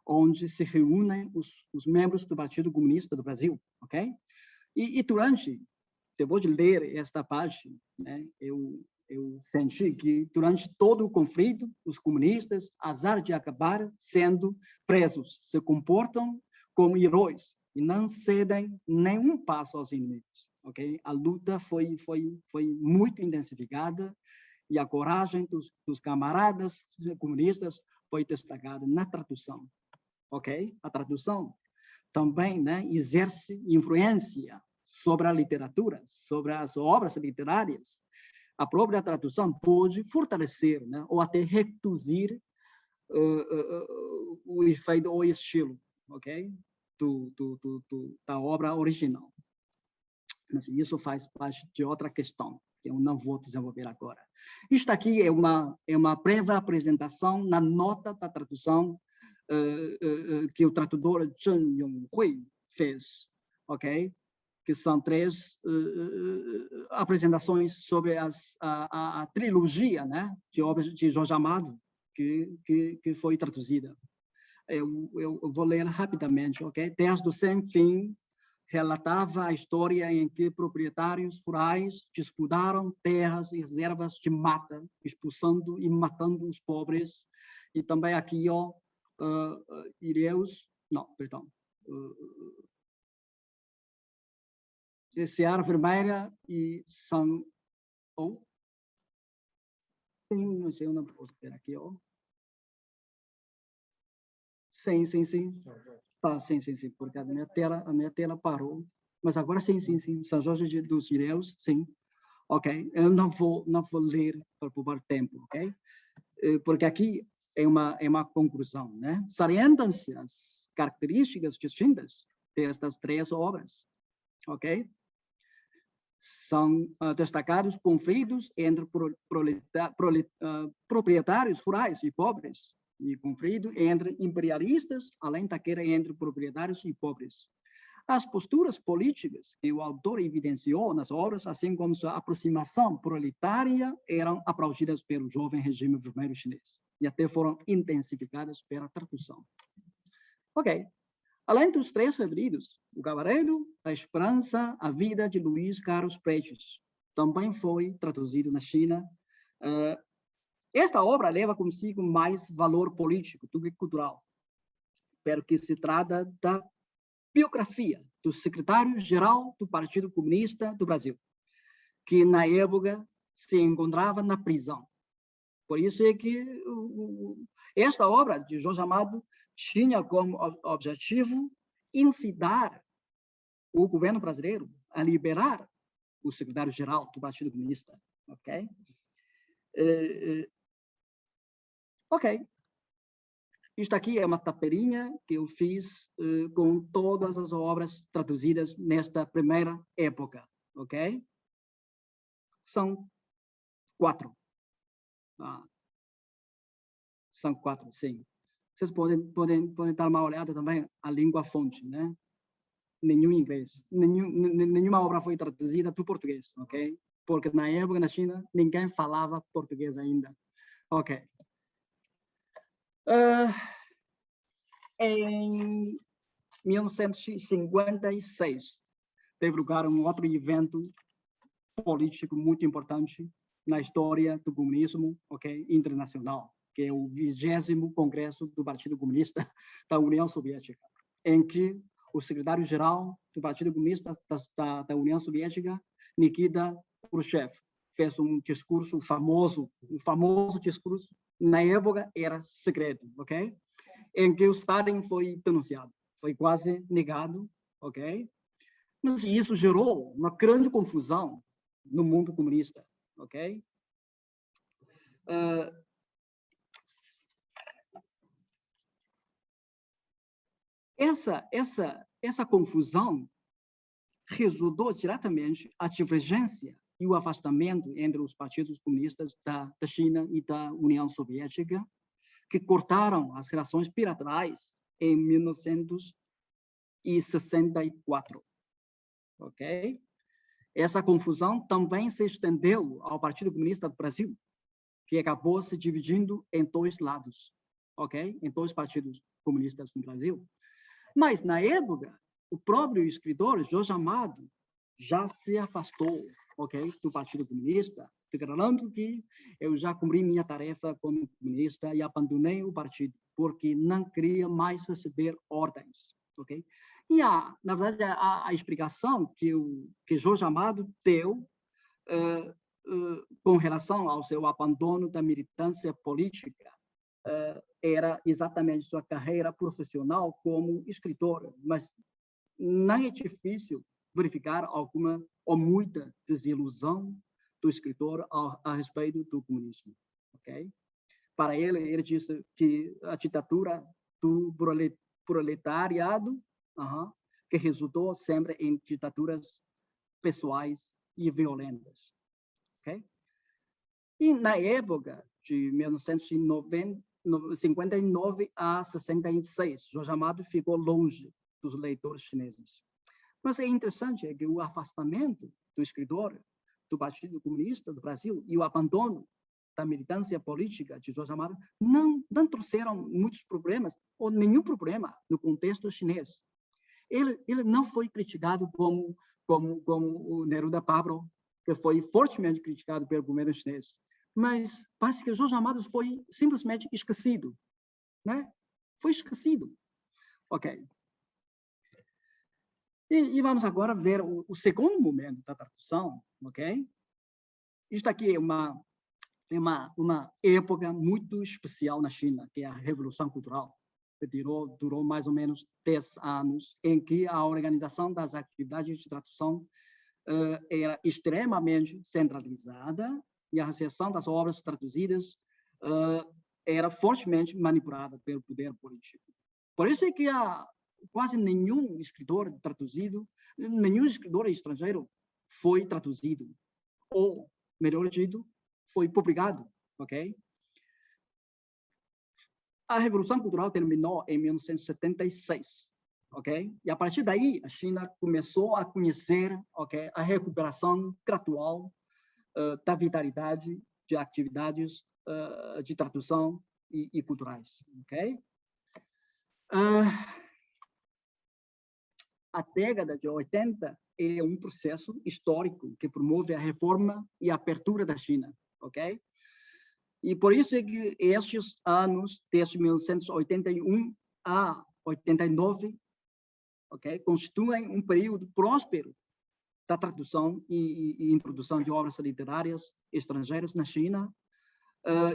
onde se reúnem os membros do Partido Comunista do Brasil, ok? E depois de ler esta parte, né, eu senti que durante todo o conflito, os comunistas, apesar de acabar sendo presos, se comportam como heróis e não cedem nenhum passo aos inimigos, ok? A luta foi muito intensificada e a coragem dos camaradas comunistas foi destacada na tradução, ok? A tradução também, né, exerce influência sobre a literatura, sobre as obras literárias. A própria tradução pode fortalecer, né, ou até reduzir o efeito ou estilo, ok? Da obra original. Mas isso faz parte de outra questão, que eu não vou desenvolver agora. Isto aqui é uma breve apresentação na nota da tradução que o tradutor Zheng Yonghui fez, ok? Que são 3 apresentações sobre a trilogia, né, de obras de Jorge Amado, que foi traduzida. Eu vou ler rapidamente, ok? Desde o Sem Fim relatava a história em que proprietários rurais disputaram terras e reservas de mata, expulsando e matando os pobres. E também aqui, Seara Vermelha e São... Não sei, eu não posso ver aqui, Sim. Tá, sim, porque a minha tela parou. Mas agora sim. São Jorge dos Ireus, sim. Ok, eu não vou ler para poupar tempo, ok? Porque aqui é uma conclusão, né? Salientam-se as características distintas destas 3 obras, ok? São destacados conflitos entre proprietários rurais e pobres, e conflito entre imperialistas, além da guerra entre proprietários e pobres. As posturas políticas que o autor evidenciou nas obras, assim como sua aproximação proletária, eram aplaudidas pelo jovem regime vermelho chinês e até foram intensificadas pela tradução. Ok. Além dos três referidos, o Cavaleiro da Esperança, a vida de Luís Carlos Prestes, também foi traduzido na China. Esta obra leva consigo mais valor político do que cultural, porque se trata da biografia do secretário-geral do Partido Comunista do Brasil, que na época se encontrava na prisão. Por isso é que esta obra de Jorge Amado tinha como objetivo incitar o governo brasileiro a liberar o secretário-geral do Partido Comunista. Ok? Ok. Isto aqui é uma tapelinha que eu fiz com todas as obras traduzidas nesta primeira época. Ok? São 4. São 4, sim. Vocês podem dar uma olhada também à língua-fonte, né? Nenhum inglês. Nenhuma obra foi traduzida do português, ok? Porque na época, na China, ninguém falava português ainda. Ok. Em 1956, teve lugar um outro evento político muito importante na história do comunismo, ok? Internacional, que é o 20º Congresso do Partido Comunista da União Soviética, em que o secretário-geral do Partido Comunista da União Soviética, Nikita Khrushchev, fez um discurso famoso, discurso, na época era secreto, ok? Em que o Stalin foi denunciado, foi quase negado, ok? Mas isso gerou uma grande confusão no mundo comunista, ok? Essa confusão resultou diretamente a divergência e o afastamento entre os partidos comunistas da China e da União Soviética, que cortaram as relações bilaterais em 1964. Ok? Essa confusão também se estendeu ao Partido Comunista do Brasil, que acabou se dividindo em dois lados, ok? Em dois partidos comunistas no Brasil. Mas, na época, o próprio escritor Jorge Amado já se afastou, ok, do Partido Comunista, declarando que eu já cumpri minha tarefa como comunista e abandonei o partido, porque não queria mais receber ordens, ok? E, na verdade, a explicação que Jorge Amado deu com relação ao seu abandono da militância política era exatamente sua carreira profissional como escritor, mas não é difícil verificar alguma ou muita desilusão do escritor a respeito do comunismo, ok? Para ele disse que a ditadura do proletariado que resultou sempre em ditaduras pessoais e violentas, ok? E na época de 1959 a 66, Jorge Amado ficou longe dos leitores chineses. Mas é interessante que o afastamento do escritor do Partido Comunista do Brasil e o abandono da militância política de Jorge Amado não trouxeram muitos problemas, ou nenhum problema no contexto chinês. Ele não foi criticado como o Neruda Pablo, que foi fortemente criticado pelo governo chinês. Mas parece que Jorge Amado foi simplesmente esquecido, né? Foi esquecido. Ok. E vamos agora ver o segundo momento da tradução, ok? Isto aqui é uma época muito especial na China, que é a Revolução Cultural, que durou mais ou menos 10 anos, em que a organização das atividades de tradução era extremamente centralizada e a recepção das obras traduzidas era fortemente manipulada pelo poder político. Por isso é que quase nenhum escritor traduzido, nenhum escritor estrangeiro foi traduzido, ou, melhor dito, foi publicado, ok? A Revolução Cultural terminou em 1976, ok? E a partir daí, a China começou a conhecer, ok, a recuperação gradual da vitalidade de atividades de tradução e culturais, ok? A década de 80 é um processo histórico que promove a reforma e a abertura da China, ok? E por isso é que estes anos, desde 1981 a 89, ok, constituem um período próspero da tradução e introdução de obras literárias estrangeiras na China,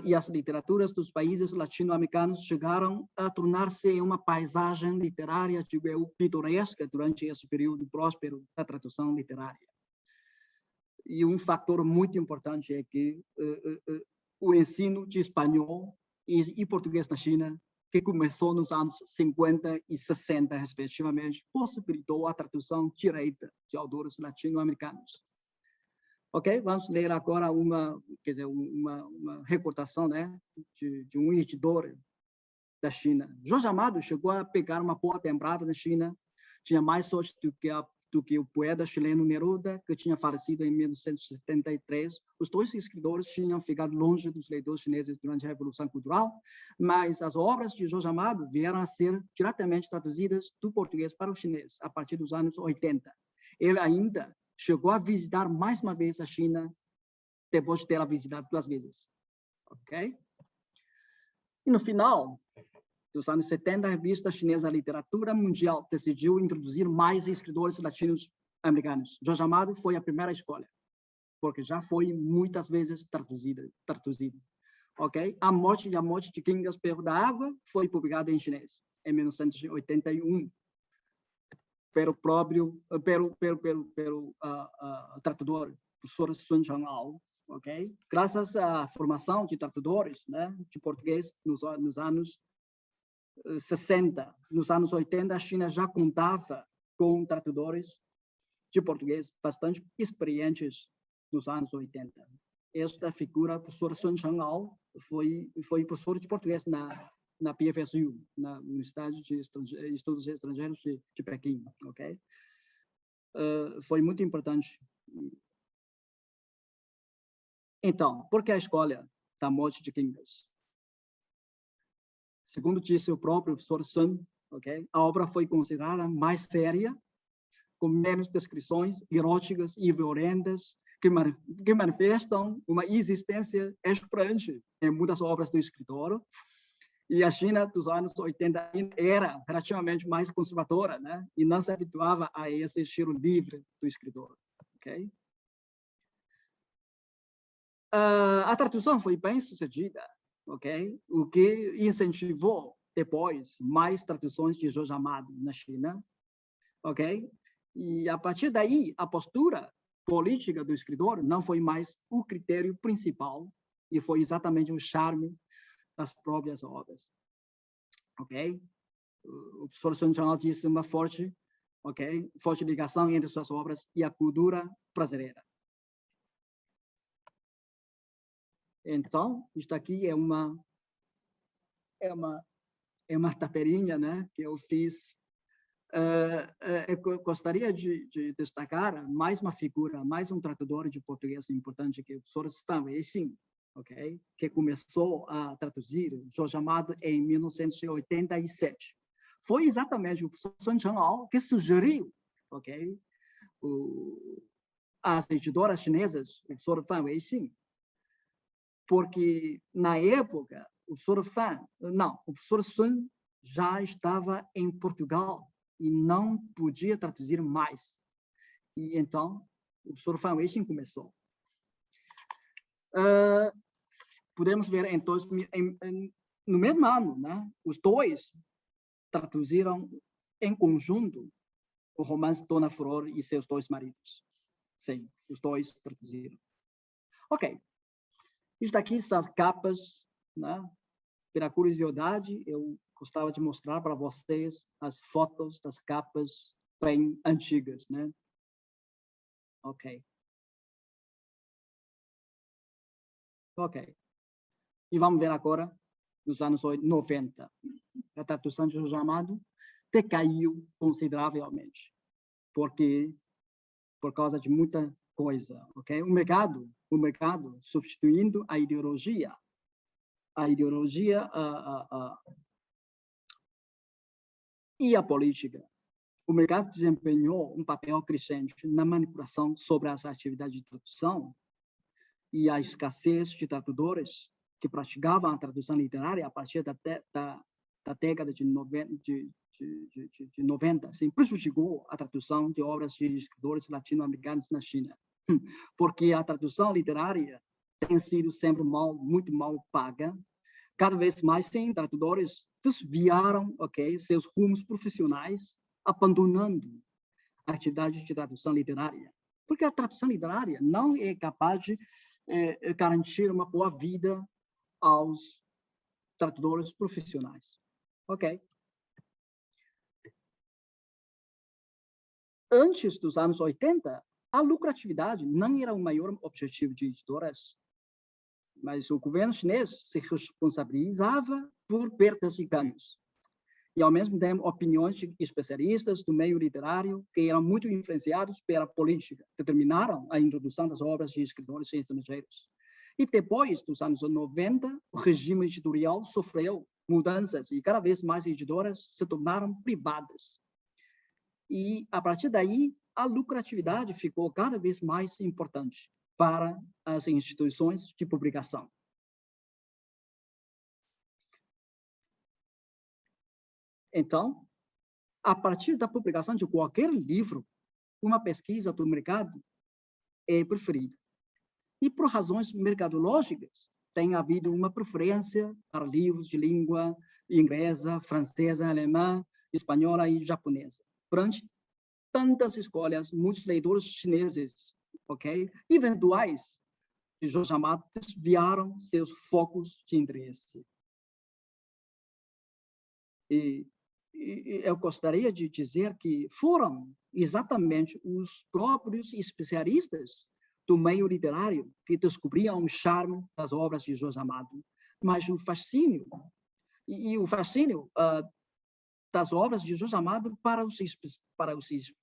e as literaturas dos países latino-americanos chegaram a tornar-se uma paisagem literária, digo eu, pitoresca durante esse período próspero da tradução literária. E um fator muito importante é que o ensino de espanhol e português na China, que começou nos anos 50 e 60, respectivamente, possibilitou a tradução direta de autores latino-americanos. Ok? Vamos ler agora uma recortação, né, de um editor da China. Jorge Amado chegou a pegar uma boa temporada na China, tinha mais sorte do que o poeta chileno Neruda, que tinha falecido em 1973. Os dois escritores tinham ficado longe dos leitores chineses durante a Revolução Cultural, mas as obras de Jorge Amado vieram a ser diretamente traduzidas do português para o chinês a partir dos anos 80. Ele ainda chegou a visitar mais uma vez a China, depois de ter visitado 2 vezes. Ok? E no final dos anos 70, a revista chinesa Literatura Mundial decidiu introduzir mais escritores latino-americanos. Jorge Amado foi a primeira escolha, porque já foi muitas vezes traduzido. Ok? A Morte de Kingas Perto da Água foi publicada em chinês, em 1981. Pelo tradudor, professor Sun Chang'ao, ok? Graças à formação de tradutores, né, de português nos anos 60, nos anos 80, a China já contava com tradutores de português bastante experientes nos anos 80. Esta figura, o professor Sun Chang'ao, foi professor de português na PFSU, na Universidade de Estudos Estrangeiros de Pequim, ok? Foi muito importante. Então, por que a escolha da Morte de Kingas? Segundo disse o próprio professor Sun, ok? A obra foi considerada mais séria, com menos descrições eróticas e violentas, que manifestam uma existência exuberante em muitas obras do escritor. E a China dos anos 80 era relativamente mais conservadora, né? E não se habituava a esse estilo livre do escritor. Okay? A tradução foi bem sucedida, okay? O que incentivou depois mais traduções de Jorge Amado na China. Okay? E a partir daí, a postura política do escritor não foi mais o critério principal, e foi exatamente o charme das próprias obras, ok? O professor Sun Chang'ao disse uma forte ligação entre suas obras e a cultura brasileira. Então, isto aqui é uma taperinha, né, que eu fiz. Eu gostaria de destacar mais uma figura, mais um tradutor de português importante, que é o professor Fan Weixin, ok? Que começou a traduzir Jorge Amado em 1987. Foi exatamente o professor Sun Chang'ao que sugeriu, ok? As editoras chinesas, o professor Fan Weixin, porque na época o professor Sun já estava em Portugal e não podia traduzir mais. E então o professor Fan Weixin começou. Podemos ver no mesmo ano, né, os dois traduziram em conjunto o romance Dona Flor e seus 2 maridos. Sim, os dois traduziram. Ok. Isto aqui são as capas, né? Pela curiosidade, eu gostava de mostrar para vocês as fotos das capas bem antigas, né? Ok. Ok. E vamos ver agora, nos anos 90, a tradução de Jorge Amado decaiu consideravelmente, porque por causa de muita coisa, ok? O mercado substituindo a ideologia e a política. O mercado desempenhou um papel crescente na manipulação sobre as atividades de tradução e a escassez de tradutores que praticavam a tradução literária a partir da década de 90, assim, prejudicou a tradução de obras de escritores latino-americanos na China, porque a tradução literária tem sido sempre muito mal paga. Cada vez mais, sim, tradutores desviaram, ok, seus rumos profissionais, abandonando a atividade de tradução literária, porque a tradução literária não é capaz de garantir uma boa vida aos tradutores profissionais. Ok. Antes dos anos 80, a lucratividade não era o maior objetivo de editoras, mas o governo chinês se responsabilizava por perdas de ganhos. E, ao mesmo tempo, opiniões de especialistas do meio literário, que eram muito influenciados pela política, determinaram a introdução das obras de escritores estrangeiros. E depois dos anos 90, o regime editorial sofreu mudanças e cada vez mais editoras se tornaram privadas. E, a partir daí, a lucratividade ficou cada vez mais importante para as instituições de publicação. Então, a partir da publicação de qualquer livro, uma pesquisa do mercado é preferida. E por razões mercadológicas, tem havido uma preferência para livros de língua inglesa, francesa, alemã, espanhola e japonesa. Perante tantas escolhas, muitos leitores chineses, ok, eventuais de Jorge Amado desviaram seus focos de interesse. E eu gostaria de dizer que foram exatamente os próprios especialistas do meio literário que descobriam o charme das obras de Jorge Amado, mas o fascínio das obras de Jorge Amado para os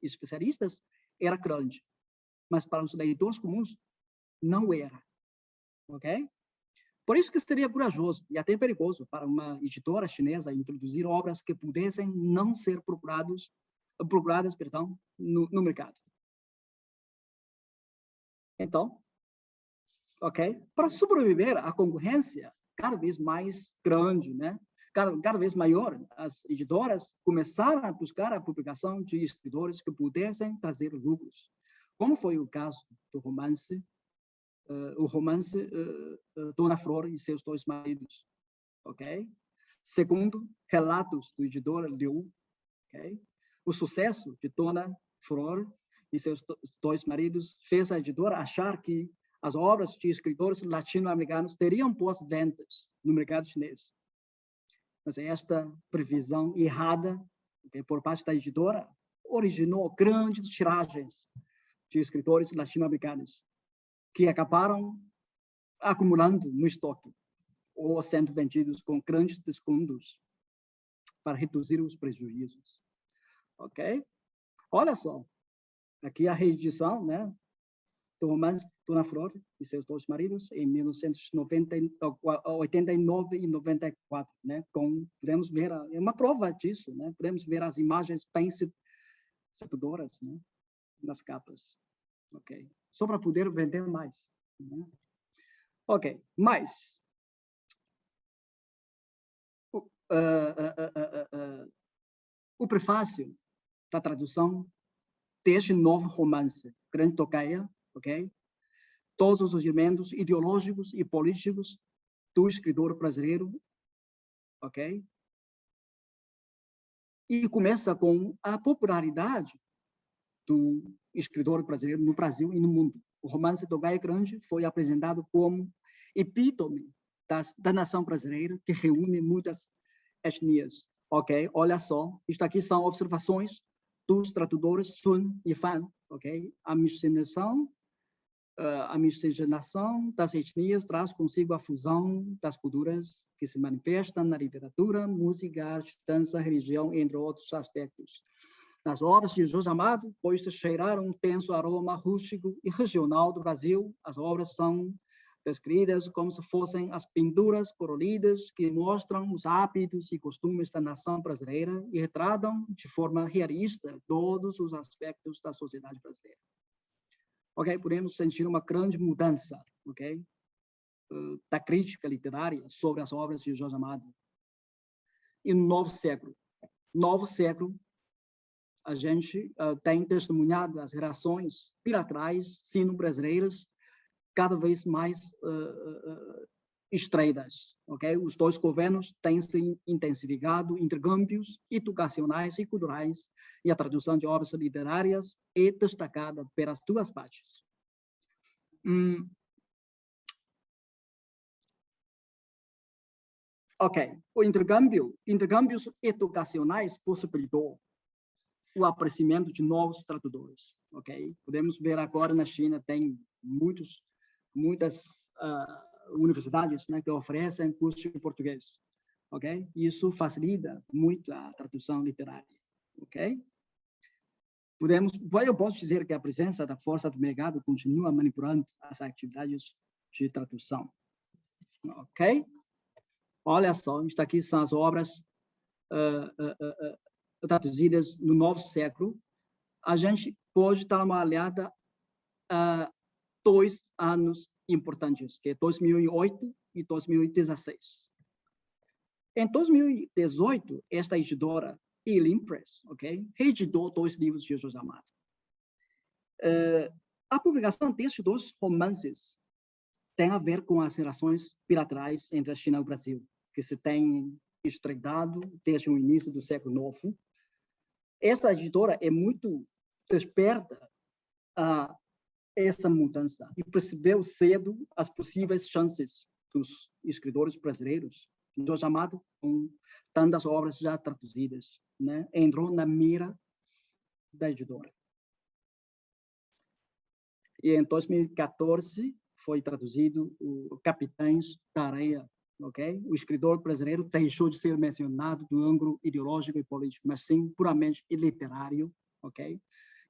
especialistas era grande, mas para os leitores comuns não era, ok? Por isso que seria corajoso e até perigoso para uma editora chinesa introduzir obras que pudessem não ser procuradas no mercado. Então, ok? Para sobreviver à concorrência cada vez mais grande, né? Cada vez maior, as editoras começaram a buscar a publicação de escritores que pudessem trazer lucros, como foi o caso do romance Dona Flor e seus dois maridos, ok? Segundo relatos do editor Liu, ok? O sucesso de Dona Flor e seus dois maridos fez a editora achar que as obras de escritores latino-americanos teriam boas vendas no mercado chinês. Mas esta previsão errada, okay, por parte da editora originou grandes tiragens de escritores latino-americanos que acabaram acumulando no estoque ou sendo vendidos com grandes descontos para reduzir os prejuízos. Ok? Olha só, aqui a reedição, né, do romance Dona Flor e seus dois maridos em 1989 e 94, né? Podemos ver é uma prova disso, né? Podemos ver as imagens bem sedutoras, né, nas capas. Ok? Só para poder vender mais. Né? Ok, mas o prefácio da tradução deste novo romance, Grande Tocaia, ok? Todos os elementos ideológicos e políticos do escritor brasileiro, ok? E começa com a popularidade do escritor brasileiro no Brasil e no mundo. O romance Tocaia Grande foi apresentado como epítome da nação brasileira, que reúne muitas etnias. Ok? Olha só, isto aqui são observações dos tradutores Sun e Fan, ok? A miscigenação das etnias traz consigo a fusão das culturas que se manifestam na literatura, música, arte, dança, religião, entre outros aspectos. Nas obras de Jorge Amado, pois se cheirar um tenso aroma rústico e regional do Brasil, as obras são descritas como se fossem as pinturas coloridas que mostram os hábitos e costumes da nação brasileira e retratam de forma realista todos os aspectos da sociedade brasileira. Ok, podemos sentir uma grande mudança, ok, da crítica literária sobre as obras de Jorge Amado. E no novo século, a gente tem testemunhado as relações bilaterais sino-brasileiras cada vez mais estreitas, ok? Os dois governos têm se intensificado intercâmbios educacionais e culturais, e a tradução de obras literárias é destacada pelas duas partes. Ok, intercâmbios educacionais possibilitou o aparecimento de novos tradutores, ok? Podemos ver agora na China tem muitas universidades, né, que oferecem cursos de português, ok? Isso facilita muito a tradução literária, ok? Eu posso dizer que a presença da força do mercado continua manipulando as atividades de tradução, ok? Olha só, isto aqui são as obras traduzidas no novo século. A gente pode dar uma olhada a 2 anos importantes, que é 2008 e 2016. Em 2018, esta editora, Elim Press, ok, reeditou 2 livros de Jorge Amado. A publicação destes 2 romances tem a ver com as relações bilaterais entre a China e o Brasil, que se tem estreitado desde o início do século IX. Essa editora é muito desperta a essa mudança e percebeu cedo as possíveis chances dos escritores brasileiros. Jorge Amado, com tantas obras já traduzidas, né, entrou na mira da editora. E em 2014 foi traduzido o Capitães da Areia, ok? O escritor brasileiro deixou de ser mencionado do ângulo ideológico e político, mas sim puramente literário, ok?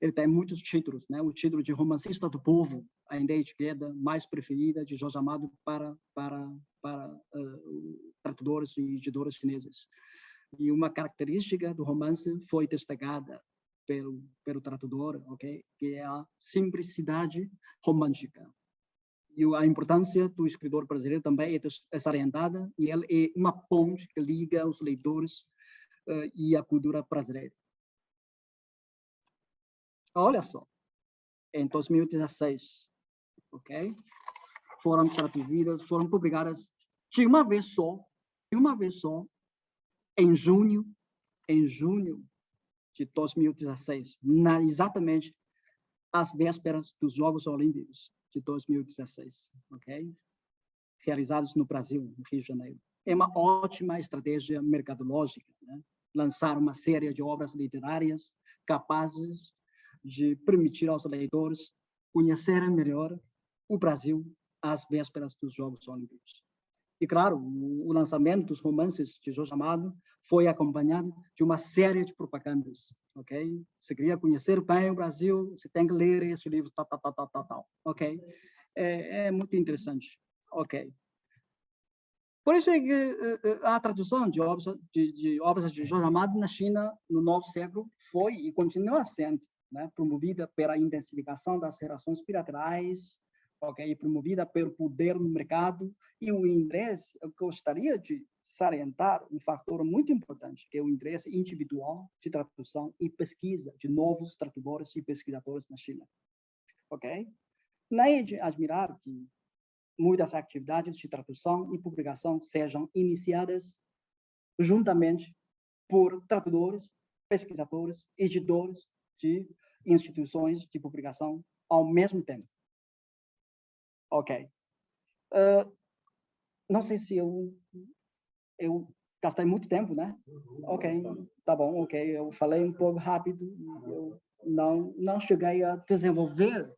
Ele tem muitos títulos, né? O título de romancista do povo, a ideia esquerda mais preferida de Jorge Amado para tradutores e editores chineses. E uma característica do romance foi destacada pelo tradutor, ok? Que é a simplicidade romântica. E a importância do escritor brasileiro também é salientada, e ele é uma ponte que liga os leitores e a cultura brasileira. Olha só, em 2016, ok? Foram publicadas de uma vez só, em junho de 2016, exatamente às vésperas dos Jogos Olímpicos de 2016, ok? Realizados no Brasil, no Rio de Janeiro. É uma ótima estratégia mercadológica, né? Lançar uma série de obras literárias capazes de permitir aos leitores conhecerem melhor o Brasil às vésperas dos Jogos Olímpicos. E, claro, o lançamento dos romances de Jorge Amado foi acompanhado de uma série de propagandas, ok? Se queria conhecer bem o Brasil, você tem que ler esse livro, tal, ok? É muito interessante, ok? Por isso é que a tradução de obras de Jorge Amado na China, no novo século, foi e continua sendo, né, promovida pela intensificação das relações bilaterais, ok, promovida pelo poder no mercado e o interesse. Eu gostaria de salientar um fator muito importante, que é o interesse individual de tradução e pesquisa de novos tradutores e pesquisadores na China, ok? Não é de admirar que muitas atividades de tradução e publicação sejam iniciadas juntamente por tradutores, pesquisadores, editores de instituições de publicação ao mesmo tempo. Ok. Não sei se eu gastei muito tempo, né? Ok, tá bom, ok. Eu falei um pouco rápido, eu não cheguei a desenvolver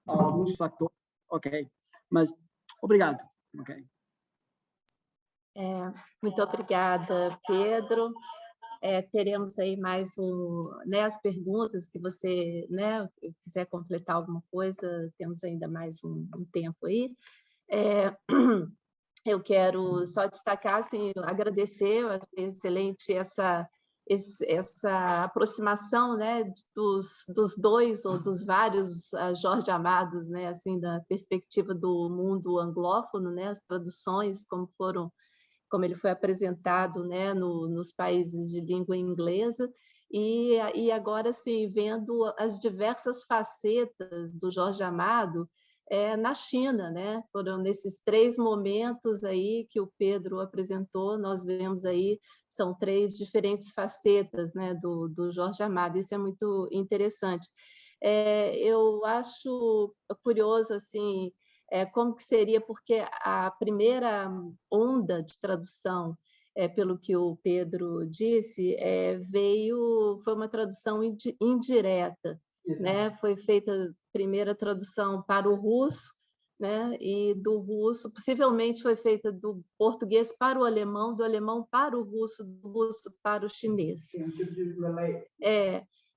alguns fatores, ok. Mas, obrigado, ok. Muito obrigada, Pedro. Teremos aí mais né, as perguntas que você, né, quiser completar alguma coisa, temos ainda mais um tempo aí. Eu quero só destacar, assim, agradecer, eu achei excelente essa aproximação, né, dos dois ou dos vários Jorge Amados, né, assim, da perspectiva do mundo anglófono, né, as traduções como ele foi apresentado, né, nos países de língua inglesa, e agora, sim, vendo as diversas facetas do Jorge Amado na China, né? Foram nesses 3 momentos aí que o Pedro apresentou, nós vemos aí, são 3 diferentes facetas, né, do Jorge Amado, isso é muito interessante. Eu acho curioso, assim, como que seria, porque a primeira onda de tradução, pelo que o Pedro disse, foi uma tradução indireta, né? Foi feita a primeira tradução para o russo, né? E do russo, possivelmente foi feita do português para o alemão, do alemão para o russo, do russo para o chinês.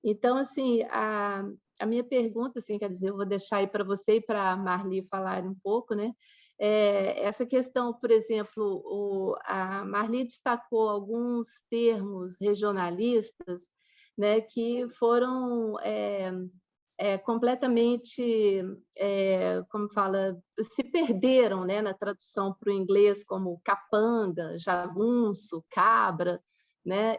Então, assim, a minha pergunta, assim, quer dizer, eu vou deixar aí para você e para a Marli falarem um pouco, né? Essa questão, por exemplo, a Marli destacou alguns termos regionalistas, né, que foram completamente, como fala, se perderam, né, na tradução para o inglês, como capanga, jagunço, cabra, né?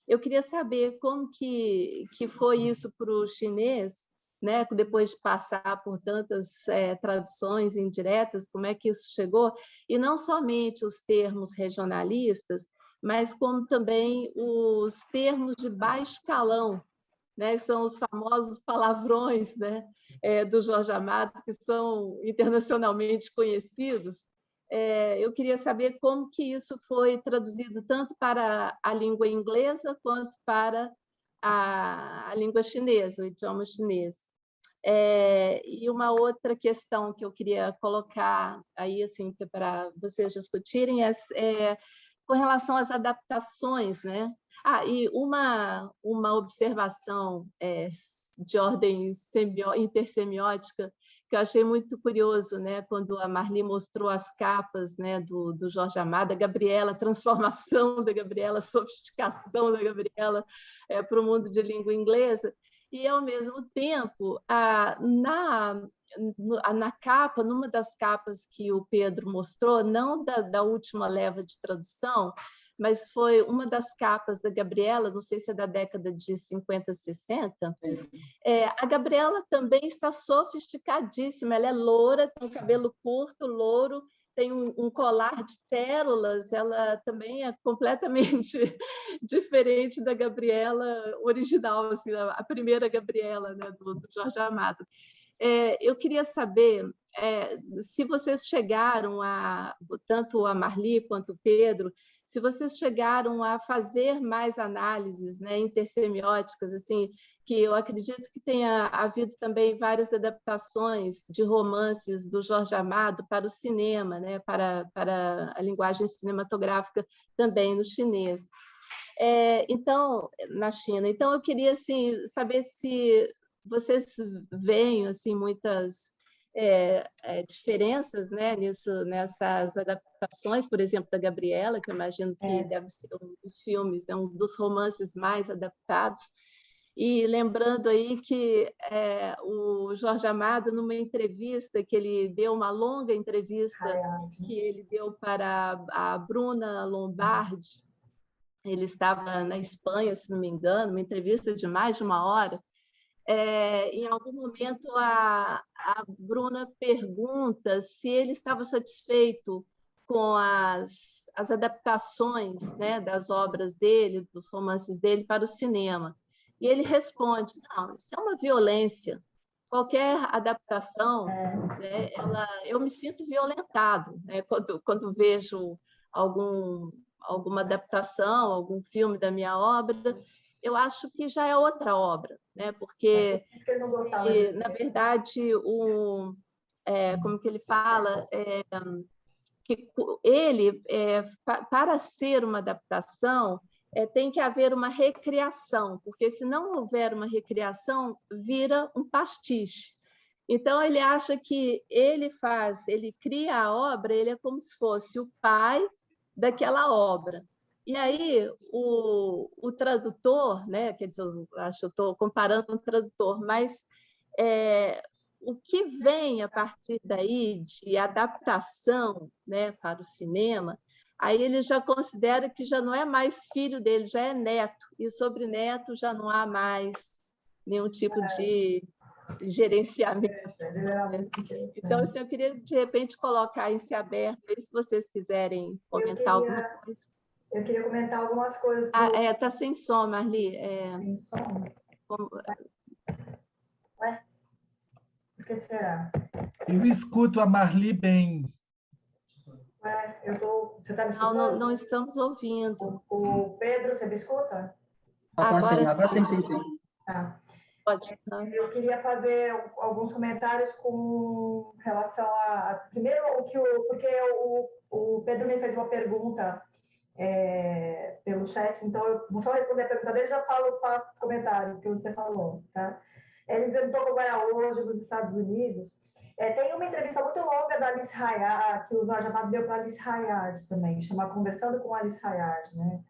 Eu queria saber como que foi isso para o chinês, né? Depois de passar por tantas traduções indiretas, como é que isso chegou? E não somente os termos regionalistas, mas como também os termos de baixo calão, né? Que são os famosos palavrões, né? Do Jorge Amado, que são internacionalmente conhecidos. Eu queria saber como que isso foi traduzido tanto para a língua inglesa quanto para a língua chinesa, o idioma chinês. E uma outra questão que eu queria colocar aí, assim, para vocês discutirem, com relação às adaptações, né? E uma observação de ordem intersemiótica que eu achei muito curioso, né? Quando a Marli mostrou as capas, né, do Jorge Amado, a Gabriela, a transformação da Gabriela, a sofisticação da Gabriela para o mundo de língua inglesa, e, ao mesmo tempo, na capa, numa das capas que o Pedro mostrou, não da última leva de tradução, mas foi uma das capas da Gabriela, não sei se é da década de 50, 60, a Gabriela também está sofisticadíssima, ela é loura, tem um cabelo curto, louro, tem um colar de pérolas, ela também é completamente diferente da Gabriela original, assim, a primeira Gabriela, né, do Jorge Amado. Eu queria saber se vocês chegaram tanto a Marli quanto o Pedro, se vocês chegaram a fazer mais análises, né, intersemióticas, assim, que eu acredito que tenha havido também várias adaptações de romances do Jorge Amado para o cinema, né, para a linguagem cinematográfica também no chinês. Então, na China. Então, eu queria, assim, saber se vocês veem, assim, muitas diferenças, né, nessas adaptações, por exemplo, da Gabriela, que eu imagino que deve ser um dos filmes, um dos romances mais adaptados. E lembrando aí que o Jorge Amado, numa entrevista que ele deu, uma longa entrevista que ele deu para a Bruna Lombardi, ele estava na Espanha, se não me engano, uma entrevista de mais de 1 hora. Em algum momento, a Bruna pergunta se ele estava satisfeito com as adaptações, né, das obras dele, dos romances dele para o cinema. E ele responde, não, isso é uma violência. Qualquer adaptação, né, eu me sinto violentado, né, quando vejo algum alguma adaptação, algum filme da minha obra, eu acho que já é outra obra, né? Porque, na verdade, como que ele fala, que ele, para ser uma adaptação, tem que haver uma recriação, porque se não houver uma recriação, vira um pastiche. Então, ele acha que ele cria a obra, ele é como se fosse o pai daquela obra. E aí, o tradutor, né, quer dizer, eu acho que eu estou comparando um tradutor, mas o que vem a partir daí de adaptação, né, para o cinema, aí ele já considera que já não é mais filho dele, já é neto, e sobre neto já não há mais nenhum tipo de gerenciamento. Então, assim, eu queria, de repente, colocar esse aberto, aí, se vocês quiserem comentar alguma coisa. Eu queria comentar algumas coisas. Está sem som, Marli. Sem som? Ué? Por que será? Eu escuto a Marli bem. Ué, você está me escutando? Não estamos ouvindo. O Pedro, você me escuta? Agora sim. Tá. Pode. Eu queria fazer alguns comentários com relação a... Primeiro, porque o Pedro me fez uma pergunta pelo chat, então eu vou só responder a pergunta dele e já faço os comentários que você falou, tá? Ele perguntou como era hoje nos Estados Unidos. Tem uma entrevista muito longa da Alice Hayard, que o Jorge Amado deu para Alice Hayard também, chama Conversando com Alice Hayard, né?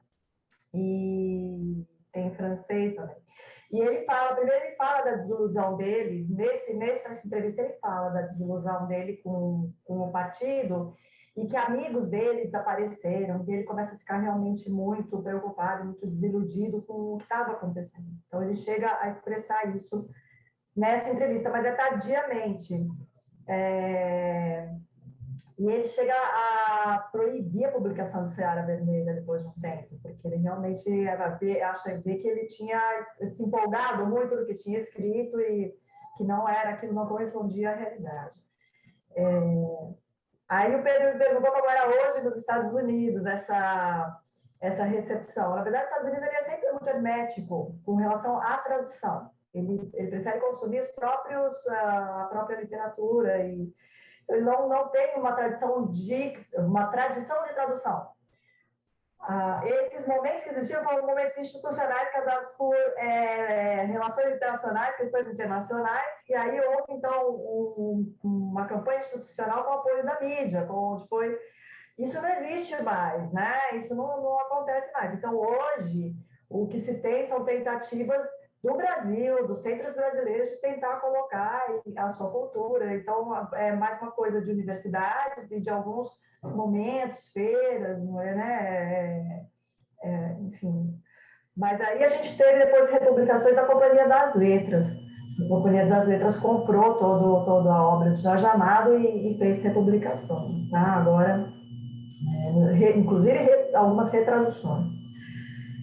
E tem em francês também. E primeiro ele fala da desilusão deles, nessa entrevista ele fala da desilusão dele com o partido, e que amigos dele desapareceram, e ele começa a ficar realmente muito preocupado, muito desiludido com o que estava acontecendo. Então ele chega a expressar isso nessa entrevista, mas tardiamente. E ele chega a proibir a publicação do Seara Vermelha depois de um tempo, porque ele realmente acha que ele tinha se empolgado muito do que tinha escrito e que aquilo não correspondia à realidade. Aí o Pedro me perguntou como era hoje nos Estados Unidos essa recepção. Na verdade, os Estados Unidos ele é sempre muito hermético com relação à tradução. Ele prefere consumir a própria literatura e ele não tem uma tradição de tradução. Esses momentos que existiam foram momentos institucionais causados por relações internacionais, questões internacionais, e aí houve, então, uma campanha institucional com apoio da mídia, onde foi... Isso não existe mais, né? Isso não acontece mais. Então, hoje, o que se tem são tentativas do Brasil, dos centros brasileiros, de tentar colocar a sua cultura. Então, é mais uma coisa de universidades e de alguns momentos, feiras, né? Enfim. Mas aí a gente teve depois republicações da Companhia das Letras. A Companhia das Letras comprou toda a obra de Jorge Amado e fez republicações. Tá? Agora, inclusive algumas retraduções.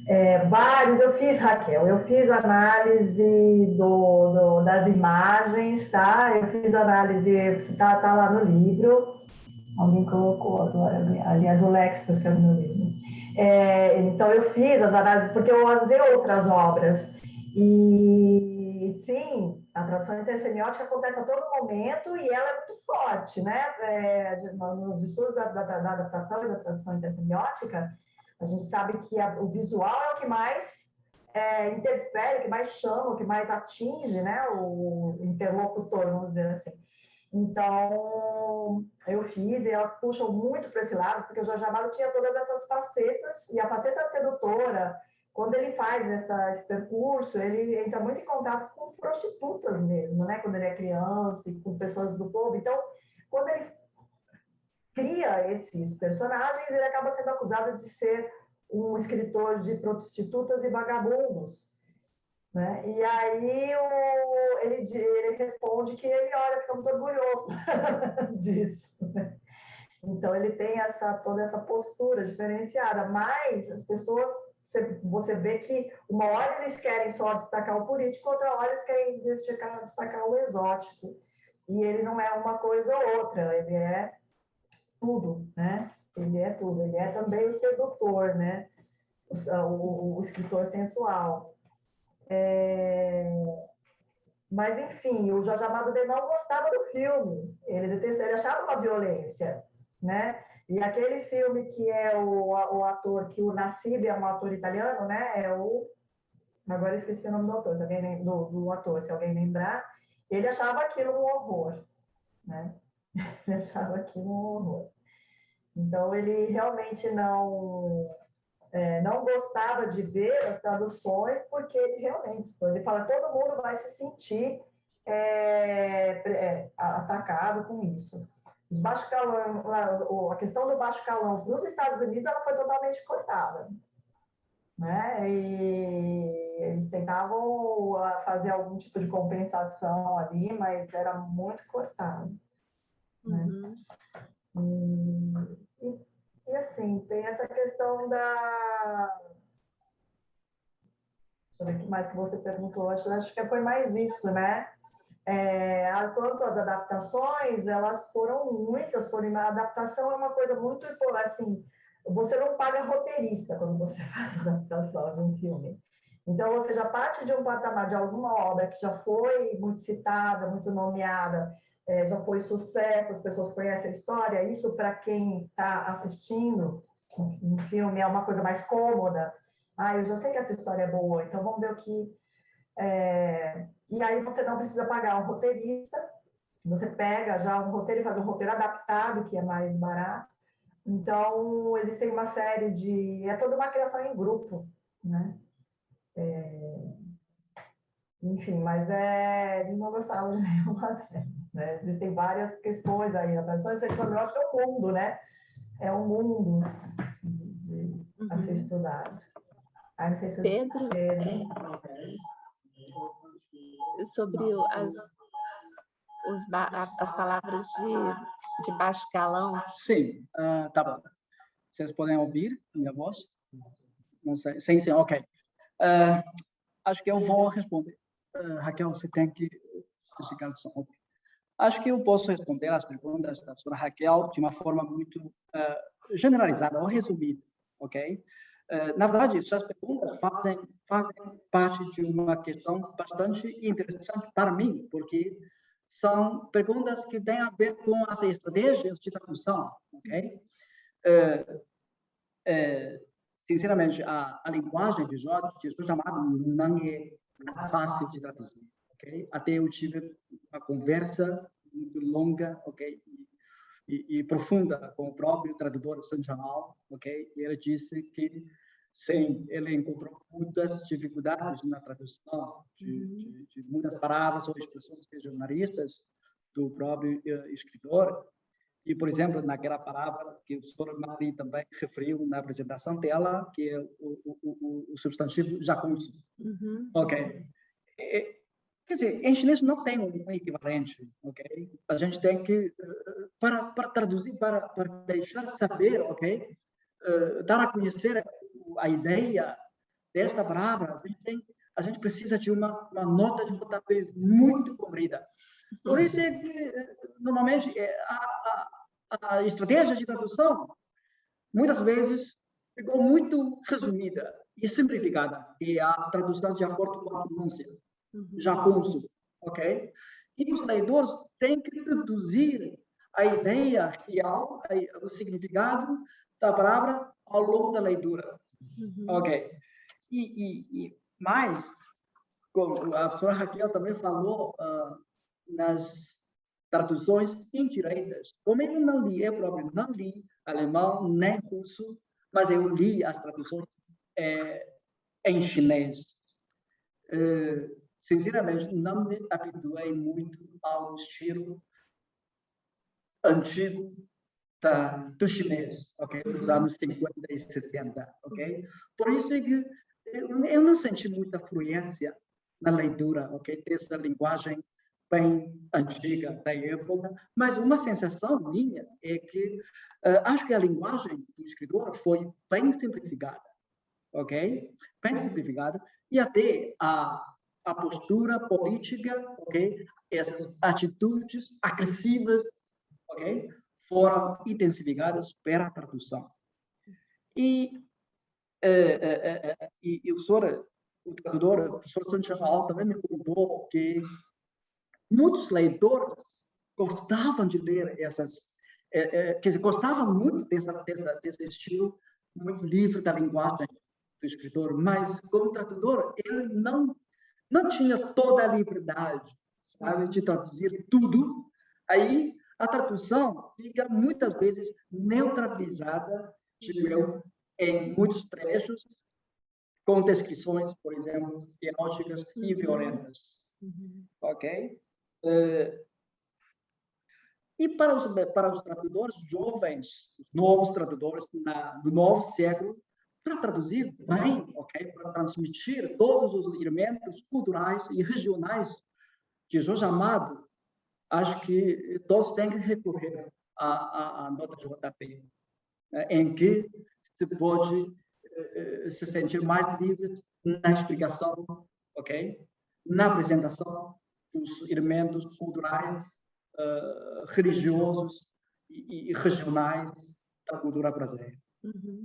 Eu fiz análise das imagens, tá? Eu fiz análise, tá lá no livro, alguém colocou agora, ali é do Lexus, que é o meu livro. Então, eu fiz as análises, porque eu usei outras obras, e sim, a tradução intersemiótica acontece a todo momento, e ela é muito forte, né? Nos estudos da adaptação e da tradução intersemiótica, a gente sabe que o visual é o que mais interfere, o que mais chama, o que mais atinge, né, o interlocutor, vamos dizer assim. Então, eu fiz, e elas puxam muito para esse lado, porque o Jorge Amado tinha todas essas facetas, e a faceta sedutora, quando ele faz esse percurso, ele entra muito em contato com prostitutas mesmo, né, quando ele é criança, e com pessoas do povo. Então, quando ele cria esses personagens, ele acaba sendo acusado de ser um escritor de prostitutas e vagabundos, né? E aí ele responde que ele fica muito orgulhoso disso, né? Então ele tem toda essa postura diferenciada, mas as pessoas, você vê que uma hora eles querem só destacar o político, outra hora eles querem destacar o exótico, e ele não é uma coisa ou outra, ele é tudo, né? Ele é tudo. Ele é também o sedutor, né? O escritor sensual. Mas, enfim, o Jorge Amado não gostava do filme. Ele achava uma violência, né? E aquele filme que é o ator, que o Nassib é um ator italiano, né? Agora eu esqueci o nome do autor, do ator, se alguém lembrar. Ele achava aquilo um horror, né? Ele achava aquilo um horror. Então, ele realmente não gostava de ver as traduções, porque ele realmente, ele fala, todo mundo vai se sentir atacado com isso. Os baixo calão, a questão do baixo calão nos Estados Unidos, ela foi totalmente cortada, né? E eles tentavam fazer algum tipo de compensação ali, mas era muito cortado, né? E assim, tem essa questão da... Deixa eu ver o que mais que você perguntou. Acho que foi mais isso, né? Quanto às adaptações, elas foram muitas. A adaptação é uma coisa muito... Assim, você não paga roteirista quando você faz adaptação de um filme. Então, você já parte de um patamar de alguma obra que já foi muito citada, muito nomeada, já foi sucesso, as pessoas conhecem a história. Isso, para quem está assistindo um filme, é uma coisa mais cômoda. Eu já sei que essa história é boa, então vamos ver o que... E aí você não precisa pagar um roteirista, você pega já um roteiro e faz um roteiro adaptado, que é mais barato. Então, existem uma série de... É toda uma criação em grupo, né? Enfim, mas eles não gostavam de nenhuma delas, né? Existem várias questões aí. A adaptação sexológica é um mundo, né? É um mundo a ser estudado. Não sei se Pedro, sobre as palavras de baixo calão. Sim, tá bom. Vocês podem ouvir minha voz? Não sei. Sim, ok. Acho que eu vou responder. Raquel, você tem que desligar o som. Acho que eu posso responder as perguntas da professora Raquel de uma forma muito generalizada ou resumida, ok? Na verdade, suas perguntas fazem parte de uma questão bastante interessante para mim, porque são perguntas que têm a ver com as estratégias de tradução, ok? Sinceramente, a linguagem de Jorge Amado não é fácil de traduzir, ok? Até eu tive uma conversa muito longa, ok? E profunda com o próprio tradutor Sanjamal, ok? E ele disse que, sim, ele encontrou muitas dificuldades na tradução de muitas palavras ou expressões regionalistas do próprio escritor. E, por exemplo, naquela palavra que o professor Mari também referiu na apresentação dela, que é o substantivo jagunço. Ok. Quer dizer, em chinês não tem um equivalente, ok? A gente tem que, para traduzir, para deixar saber, ok? Dar a conhecer a ideia desta palavra, a gente precisa de uma nota de pontapé muito comprida. Por isso é que, normalmente, a estratégia de tradução, muitas vezes, ficou muito resumida e simplificada, e a tradução de acordo com a pronúncia. Jagunço, ok? E os leitores têm que traduzir a ideia real, o significado da palavra ao longo da leitura, ok? E mais, como a professora Raquel também falou, nas traduções indiretas, como eu não li, eu próprio não li alemão nem russo, mas eu li as traduções em chinês. Sinceramente, não me habituei muito ao estilo antigo do chinês, ok? Dos anos 50 e 60, ok? Por isso é que eu não senti muita fluência na leitura, ok? Dessa linguagem bem antiga da época, mas uma sensação minha é que acho que a linguagem do escritor foi bem simplificada, ok? Bem simplificada, e até a postura política, ok? Essas atitudes agressivas, ok? foram intensificados pela tradução. E o tradutor, o professor Santiago também me contou que muitos leitores gostavam de ler essas, quer dizer, gostavam muito desse estilo muito livre da linguagem do escritor, mas como tradutor ele não tinha toda a liberdade, sabe, de traduzir tudo. Aí a tradução fica muitas vezes neutralizada, digo eu, em muitos trechos, com descrições, por exemplo, eróticas e violentas. Ok? E para os tradutores jovens, os novos tradutores do novo século, para traduzir bem, ok? Para transmitir todos os elementos culturais e regionais de Jorge Amado, acho que todos têm que recorrer à nota de rodapé, em que se pode se sentir mais livre na explicação, ok? Na apresentação dos elementos culturais, religiosos e regionais da cultura brasileira.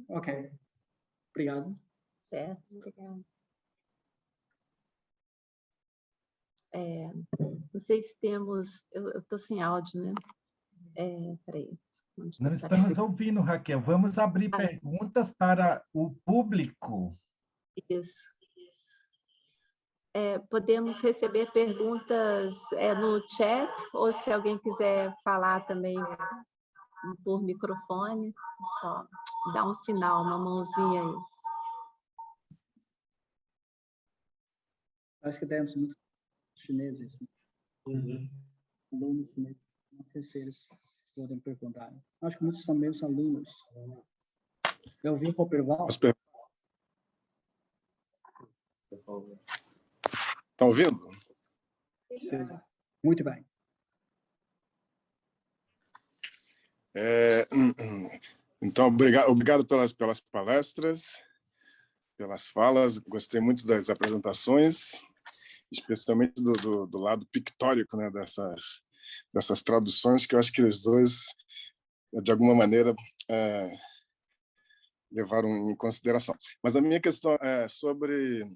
Ok. Obrigado. Certo, obrigado. Não sei se temos... Eu estou sem áudio, né? Peraí. Não estamos ouvindo, Raquel. Vamos abrir perguntas para o público. Isso. Podemos receber perguntas no chat, ou se alguém quiser falar também por microfone, só dá um sinal, uma mãozinha aí. Acho que temos muitos chineses. Alunos chineses. Não sei se eles podem perguntar. Acho que muitos são meus alunos. Eu vim para o Perval. Estão ouvindo? Sim. Muito bem. Então, obrigado pelas palestras, pelas falas. Gostei muito das apresentações, especialmente do lado pictórico, né, dessas traduções, que eu acho que os dois, de alguma maneira, levaram em consideração. Mas a minha questão é sobre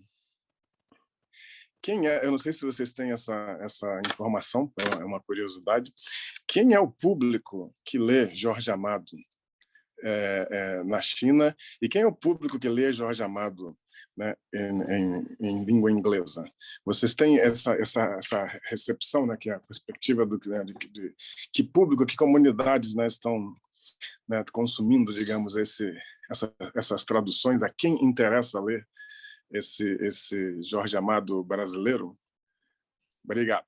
quem é, eu não sei se vocês têm essa informação, é uma curiosidade, quem é o público que lê Jorge Amado na China e quem é o público que lê Jorge Amado, né, em língua inglesa? Vocês têm essa recepção, né, que é a perspectiva de que público, que comunidades, né, estão, né, consumindo, digamos, essas traduções, a quem interessa ler esse Jorge Amado brasileiro? Obrigado.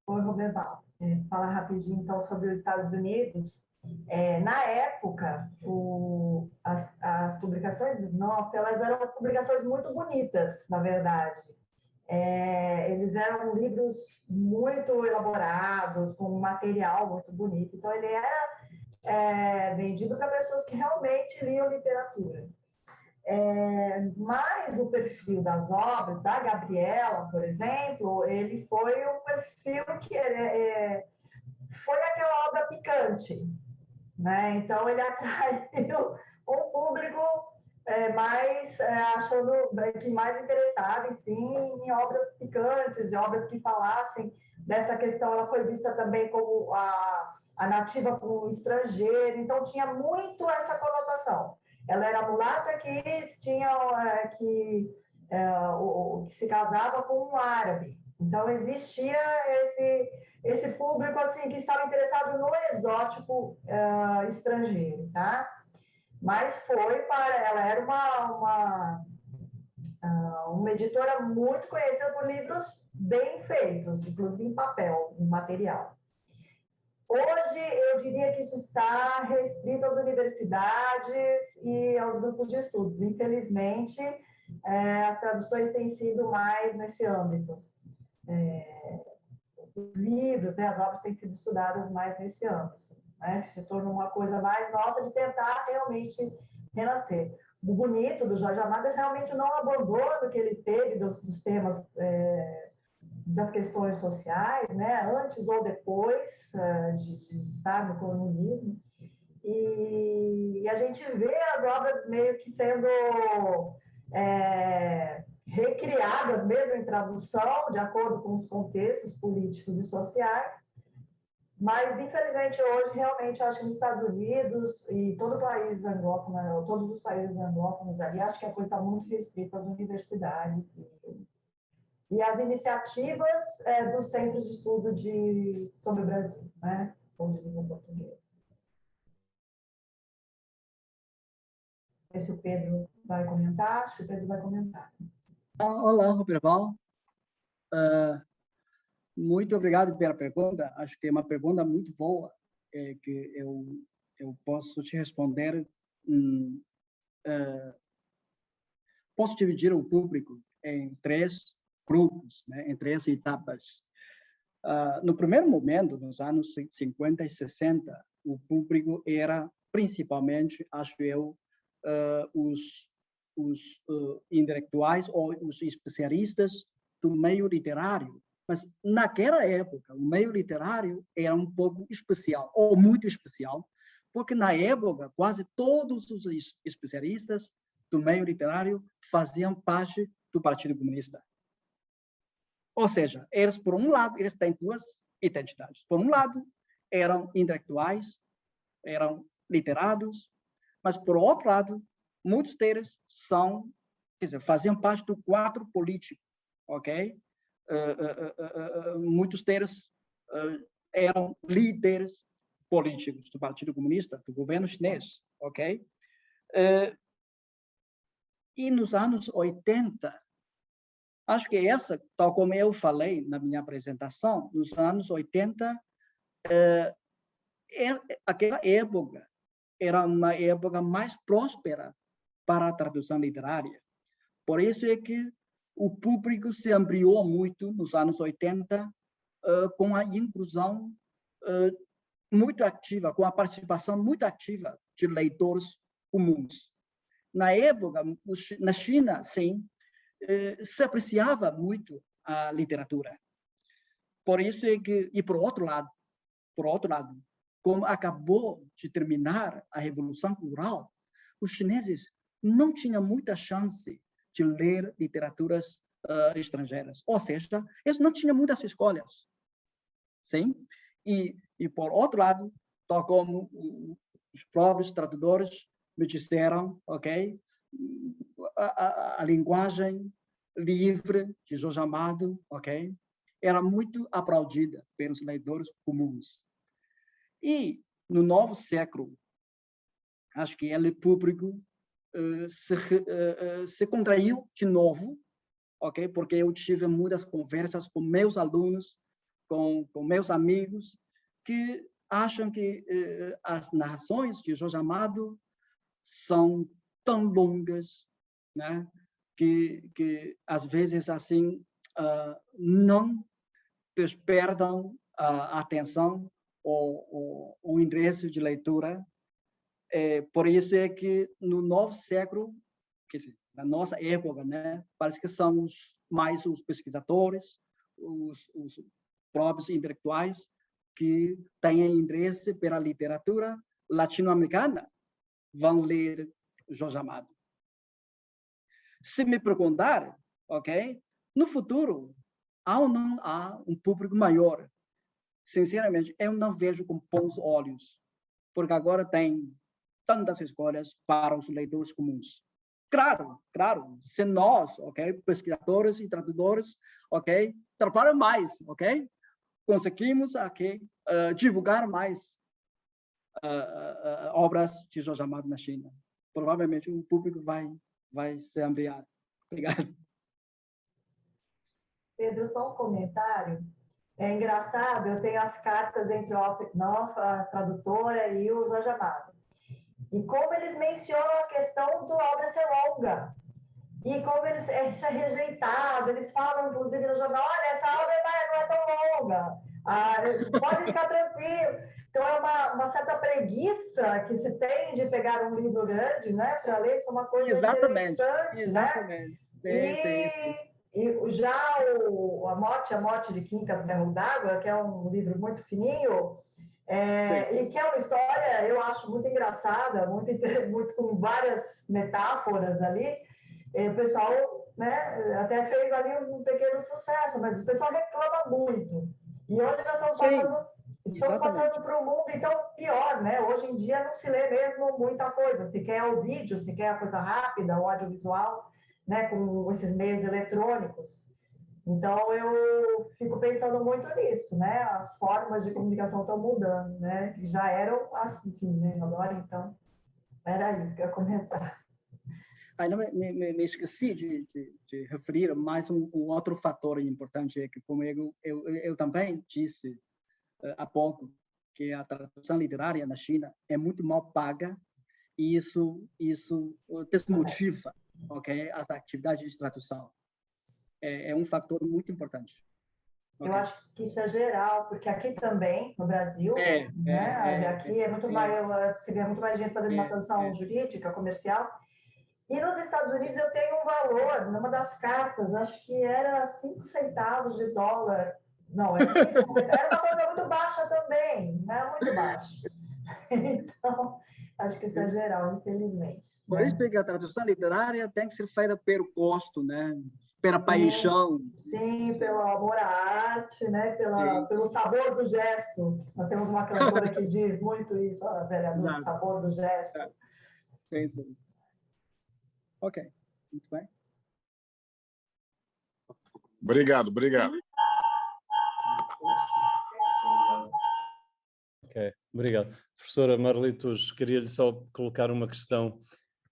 Oi, Roberval. Falar rapidinho, então, sobre os Estados Unidos. Na época, as publicações do Knopf, elas eram publicações muito bonitas, na verdade. Eles eram livros muito elaborados, com um material muito bonito. Então, ele era vendido para pessoas que realmente liam literatura. Mas o perfil das obras, da Gabriela, por exemplo, ele foi um perfil que foi aquela obra picante, né? Então, ele atraiu um público achando que mais interessado, sim, em obras picantes, de obras que falassem dessa questão. Ela foi vista também como a nativa como estrangeira, então tinha muito essa conotação. Ela era mulata que que se casava com um árabe. Então existia esse público assim que estava interessado no exótico estrangeiro, tá? Mas ela era uma editora muito conhecida por livros bem feitos, inclusive em papel, em material. Hoje, eu diria que isso está restrito às universidades e aos grupos de estudos. Infelizmente, as traduções têm sido mais nesse âmbito. Os livros, né, as obras têm sido estudadas mais nesse âmbito, né? Se torna uma coisa mais nova de tentar realmente renascer. bonito do Jorge Amado é realmente o não abandono que ele teve dos temas, das questões sociais, né, antes ou depois de estar no colonialismo. E a gente vê as obras meio que sendo recriadas mesmo em tradução, de acordo com os contextos políticos e sociais. Mas, infelizmente, hoje, realmente, acho que nos Estados Unidos e todo o país anglófono, todos os países anglófonos ali, acho que a coisa está muito restrita às universidades e às iniciativas dos centros de estudo sobre o Brasil, né? Ou de língua portuguesa. Se o Pedro vai comentar, acho que o Pedro vai comentar. Olá, Roberval. Muito obrigado pela pergunta. Acho que é uma pergunta muito boa, que eu posso te responder. Posso dividir o público em 3 grupos, né, em 3 etapas. No primeiro momento, nos anos 50 e 60, o público era principalmente, acho eu, os intelectuais ou os especialistas do meio literário. Mas, naquela época, o meio literário era um pouco especial, ou muito especial, porque, na época, quase todos os especialistas do meio literário faziam parte do Partido Comunista. Ou seja, eles, por um lado, eles têm 2 identidades. Por um lado, eram intelectuais, eram literados, mas, por outro lado, muitos deles faziam parte do quadro político, ok? Muitos deles eram líderes políticos do Partido Comunista, do governo chinês, ok? E nos anos 80, acho que tal como eu falei na minha apresentação, nos anos 80, aquela época era uma época mais próspera para a tradução literária. Por isso é que o público se ampliou muito nos anos 80 com a inclusão muito ativa, com a participação muito ativa de leitores comuns. Na época, na China, sim, se apreciava muito a literatura. Por isso é que, e por outro lado, como acabou de terminar a Revolução Cultural, os chineses não tinham muita chance de ler literaturas estrangeiras. Ou seja, eles não tinham muitas escolhas. Sim? E por outro lado, tal como os próprios tradutores me disseram, ok? A linguagem livre de Jorge Amado, ok? Era muito aplaudida pelos leitores comuns. E no novo século, acho que ele público se contraiu de novo, ok? Porque eu tive muitas conversas com meus alunos, com meus amigos, que acham que as narrações de Jorge Amado são tão longas, né? Que às vezes assim não despertam a atenção ou o interesse de leitura. Por isso é que no novo século, quer dizer, na nossa época, né, parece que são mais os pesquisadores, os próprios intelectuais que têm interesse pela literatura latino-americana vão ler Jorge Amado. Se me perguntar, ok, no futuro, há ou não há um público maior? Sinceramente, eu não vejo com bons olhos, porque agora tem tantas escolhas para os leitores comuns. Claro, se nós, ok, pesquisadores e tradutores, ok, trabalham mais, ok, conseguimos aqui divulgar mais obras de Jorge Amado na China. Provavelmente o público vai se ampliar. Obrigado. Pedro, só um comentário. É engraçado, eu tenho as cartas entre o Alfred Knopf, a tradutora, e o Jorge Amado. E como eles mencionam a questão do obra ser longa. E como isso é rejeitado, eles falam, inclusive, no jornal, olha, essa obra não é tão longa. Pode ficar tranquilo. Então, é uma certa preguiça que se tem de pegar um livro grande, né, para ler, isso é uma coisa interessante, exatamente. né? Sim. E já A Morte de Quincas Berro d'Água, que é um livro muito fininho, e que é uma história, eu acho, muito engraçada, muito com várias metáforas ali. O pessoal, né, até fez ali um pequeno sucesso, mas o pessoal reclama muito. E hoje nós estamos passando para um mundo, então, pior, né? Hoje em dia não se lê mesmo muita coisa. Se quer o vídeo, se quer a coisa rápida, o audiovisual, né, com esses meios eletrônicos. Então, eu fico pensando muito nisso, né? As formas de comunicação estão mudando, né? Que já eram assim, né? Agora, então, era isso que eu ia comentar. Ainda me esqueci de referir mais um outro fator importante, é que, como eu também disse há pouco, que a tradução literária na China é muito mal paga, e isso desmotiva, okay, as atividades de tradução. É um fator muito importante. Okay? Eu acho que isso é geral, porque aqui também, no Brasil, aqui é muito mais, você vê muito mais gente fazendo uma tradução jurídica, comercial. E nos Estados Unidos eu tenho um valor, numa das cartas, acho que era 5 centavos de dólar. Não, era uma coisa muito baixa também, não era muito baixa. Então, acho que isso é geral, infelizmente. Por isso que a tradução literária tem que ser feita pelo gosto, né? Pela paixão. Sim, pelo amor à arte, né? Pelo sabor do gesto. Nós temos uma cantora que diz muito isso, a velha do sabor do gesto. Sim. Ok, muito bem. Obrigado. Ok, obrigado. Professora Marlitos, queria-lhe só colocar uma questão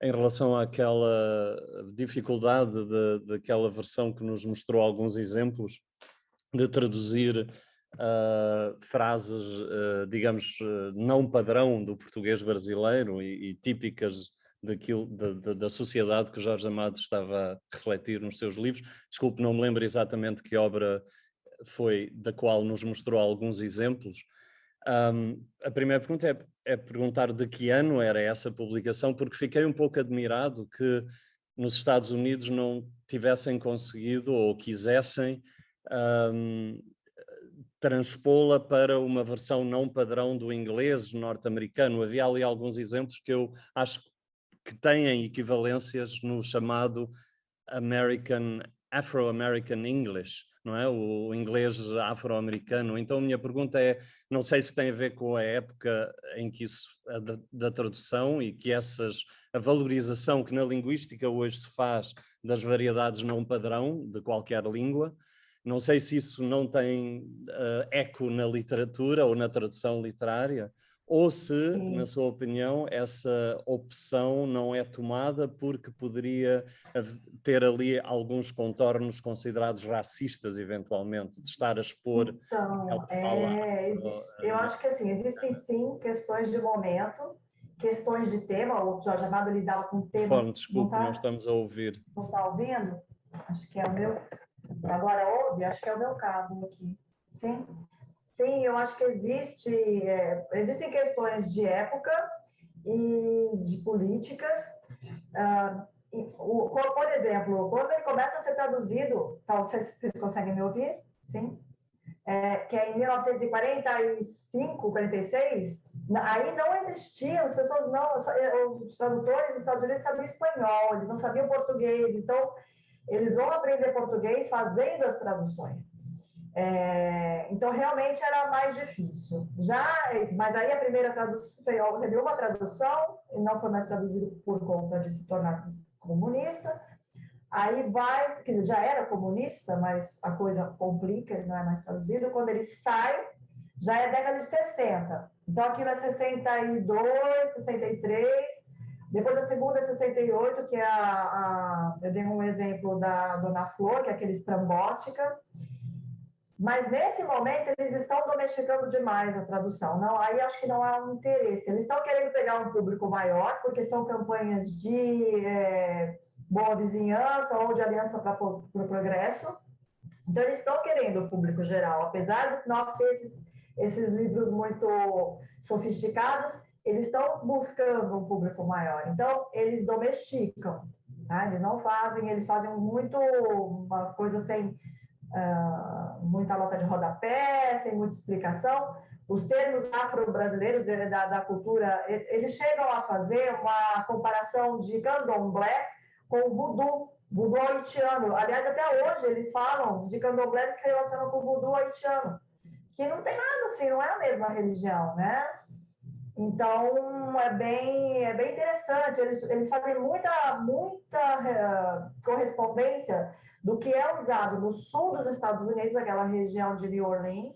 em relação àquela dificuldade daquela versão que nos mostrou alguns exemplos de traduzir frases, digamos, não padrão do português brasileiro e típicas da sociedade que o Jorge Amado estava a refletir nos seus livros. Desculpe, não me lembro exatamente que obra foi da qual nos mostrou alguns exemplos. A primeira pergunta é perguntar de que ano era essa publicação, porque fiquei um pouco admirado que nos Estados Unidos não tivessem conseguido ou quisessem transpô-la para uma versão não padrão do inglês norte-americano. Havia ali alguns exemplos que eu acho que têm equivalências no chamado Afro-American English, não é? O inglês afro-americano. Então a minha pergunta é, não sei se tem a ver com a época em que isso, da tradução, e que a valorização que na linguística hoje se faz das variedades não padrão de qualquer língua. Não sei se isso não tem eco na literatura ou na tradução literária, ou se, na sua opinião, essa opção não é tomada porque poderia ter ali alguns contornos considerados racistas, eventualmente, de estar a expor... Então, eu acho que assim, existem sim questões de momento, questões de tema. O Jorge Amado lidava com temas... Desculpe, não estamos a ouvir. Não está ouvindo? Acho que é o meu... Agora ouve? Acho que é o meu cabo aqui. Sim, eu acho que existem questões de época e de políticas. Por exemplo, quando ele começa a ser traduzido, não sei se vocês conseguem me ouvir? Sim? Que é em 1945, 46, aí não existia, as pessoas os tradutores dos Estados Unidos sabiam espanhol, eles não sabiam português, então eles vão aprender português fazendo as traduções. Então, realmente era mais difícil. Mas aí a primeira tradução, teve uma tradução, e não foi mais traduzido por conta de se tornar comunista. Aí que já era comunista, mas a coisa complica, ele não é mais traduzido. Quando ele sai, já é década de 60. Então, aquilo é 62, 63. Depois da segunda é 68, que eu dei um exemplo da Dona Flor, que é aquele estrambótica. Mas, nesse momento, eles estão domesticando demais a tradução. Aí acho que não há um interesse. Eles estão querendo pegar um público maior, porque são campanhas de boa vizinhança ou de aliança para o progresso. Então, eles estão querendo o público geral. Apesar de nós ter esses livros muito sofisticados, eles estão buscando um público maior. Então, eles domesticam. Tá? Eles não fazem, eles fazem muito uma coisa sem muita nota de rodapé, sem muita explicação. Os termos afro-brasileiros da cultura, eles chegam a fazer uma comparação de candomblé com o voodoo haitiano. Aliás, até hoje eles falam de candomblé que se relacionam com o voodoo haitiano, que não tem nada assim, não é a mesma religião, né? Então, é bem interessante. Eles fazem muita correspondência do que é usado no sul dos Estados Unidos, aquela região de New Orleans,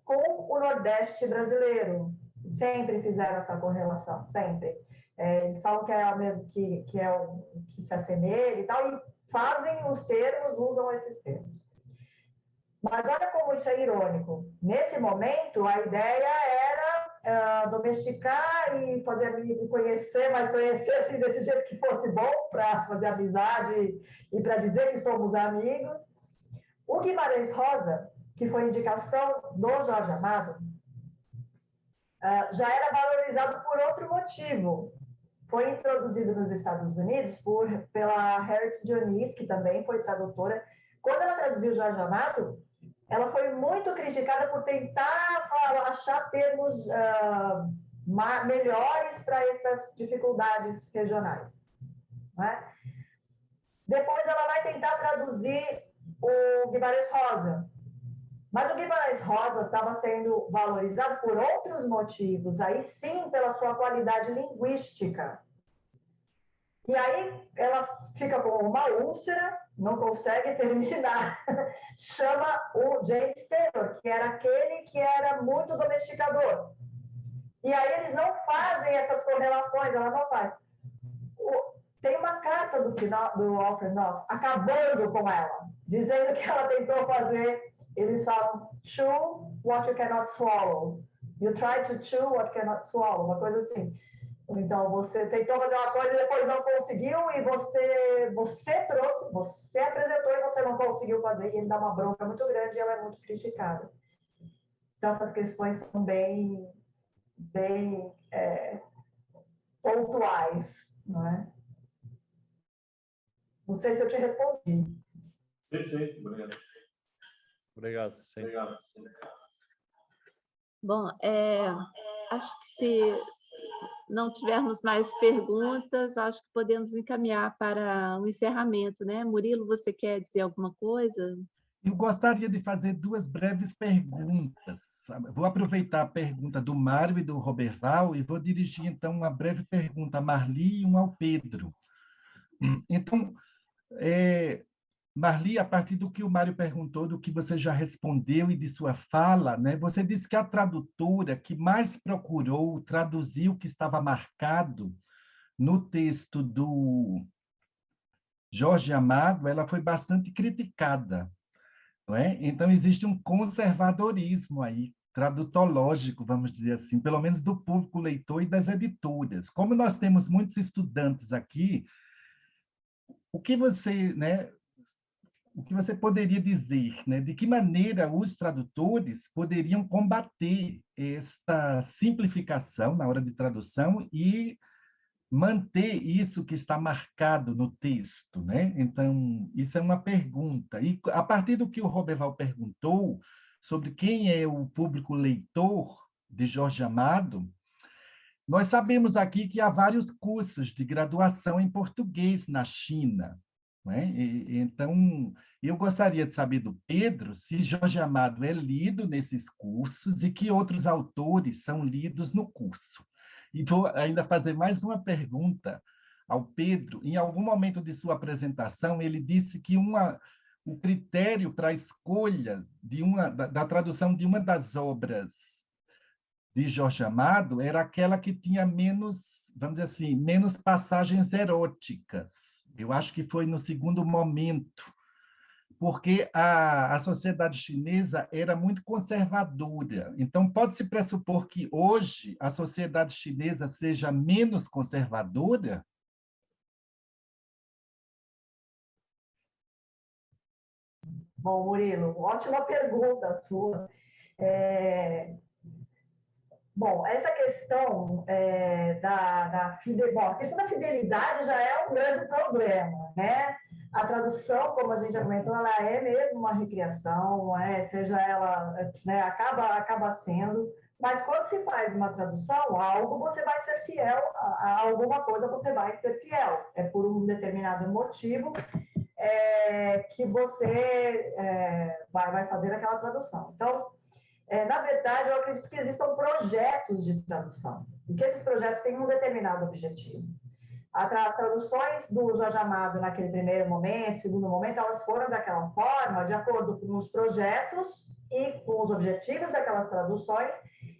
com o Nordeste brasileiro. Sempre fizeram essa correlação, sempre. Eles falam que é o mesmo que se assemelha e tal, e fazem os termos, usam esses termos. Mas olha como isso é irônico. Nesse momento, a ideia era domesticar e fazer amigos, conhecer, mas conhecer assim, desse jeito que fosse bom, para fazer amizade e para dizer que somos amigos. O Guimarães Rosa, que foi indicação do Jorge Amado, já era valorizado por outro motivo. Foi introduzido nos Estados Unidos pela Harriet Dionís, que também foi tradutora. Quando ela traduziu Jorge Amado, ela foi muito criticada por tentar achar termos melhores para essas dificuldades regionais. Né? Depois ela vai tentar traduzir o Guimarães Rosa. Mas o Guimarães Rosa estava sendo valorizado por outros motivos, aí sim pela sua qualidade linguística. E aí ela fica com uma úlcera, não consegue terminar. Chama o James Taylor, que era aquele que era muito domesticador. E aí eles não fazem essas correlações, ela não faz. Tem uma carta do Alfred Knopf acabando com ela, dizendo que ela tentou fazer, eles falam, chew what you cannot swallow. You try to chew what cannot swallow, uma coisa assim. Então, você tentou fazer uma coisa e depois não conseguiu, e você trouxe, você apresentou e você não conseguiu fazer, e ele dá uma bronca muito grande e ela é muito criticada. Então, essas questões são bem pontuais, não é? Não sei se eu te respondi. Perfeito, obrigado. Obrigado, sim. Obrigado. Bom, acho que se não tivermos mais perguntas, acho que podemos encaminhar para o encerramento, né? Murilo, você quer dizer alguma coisa? Eu gostaria de fazer duas breves perguntas. Vou aproveitar a pergunta do Mário e do Roberval e vou dirigir, então, uma breve pergunta a Marli e uma ao Pedro. Então, Marli, a partir do que o Mário perguntou, do que você já respondeu e de sua fala, né, você disse que a tradutora que mais procurou traduzir o que estava marcado no texto do Jorge Amado, ela foi bastante criticada. Não é? Então, existe um conservadorismo aí, tradutológico, vamos dizer assim, pelo menos do público leitor e das editoras. Como nós temos muitos estudantes aqui, o que você poderia dizer, né? De que maneira os tradutores poderiam combater esta simplificação na hora de tradução e manter isso que está marcado no texto, né? Então, isso é uma pergunta. E a partir do que o Roberval perguntou sobre quem é o público leitor de Jorge Amado, nós sabemos aqui que há vários cursos de graduação em português na China, né? Então, eu gostaria de saber do Pedro se Jorge Amado é lido nesses cursos e que outros autores são lidos no curso. E vou ainda fazer mais uma pergunta ao Pedro. Em algum momento de sua apresentação, ele disse que o critério para a escolha da tradução de uma das obras de Jorge Amado era aquela que tinha menos, vamos dizer assim, menos passagens eróticas. Eu acho que foi no segundo momento, porque a sociedade chinesa era muito conservadora. Então, pode-se pressupor que hoje a sociedade chinesa seja menos conservadora? Bom, Murilo, ótima pergunta sua. Bom, essa questão da fidelidade já é um grande problema, né? A tradução, como a gente já comentou, ela é mesmo uma recriação, seja ela, né, acaba sendo, mas quando se faz uma tradução, algo você vai ser fiel, a alguma coisa você vai ser fiel, é por um determinado motivo que você vai fazer aquela tradução. Então, na verdade, eu acredito que existam projetos de tradução, e que esses projetos têm um determinado objetivo. As traduções do Jorge Amado, naquele primeiro momento, segundo momento, elas foram daquela forma, de acordo com os projetos e com os objetivos daquelas traduções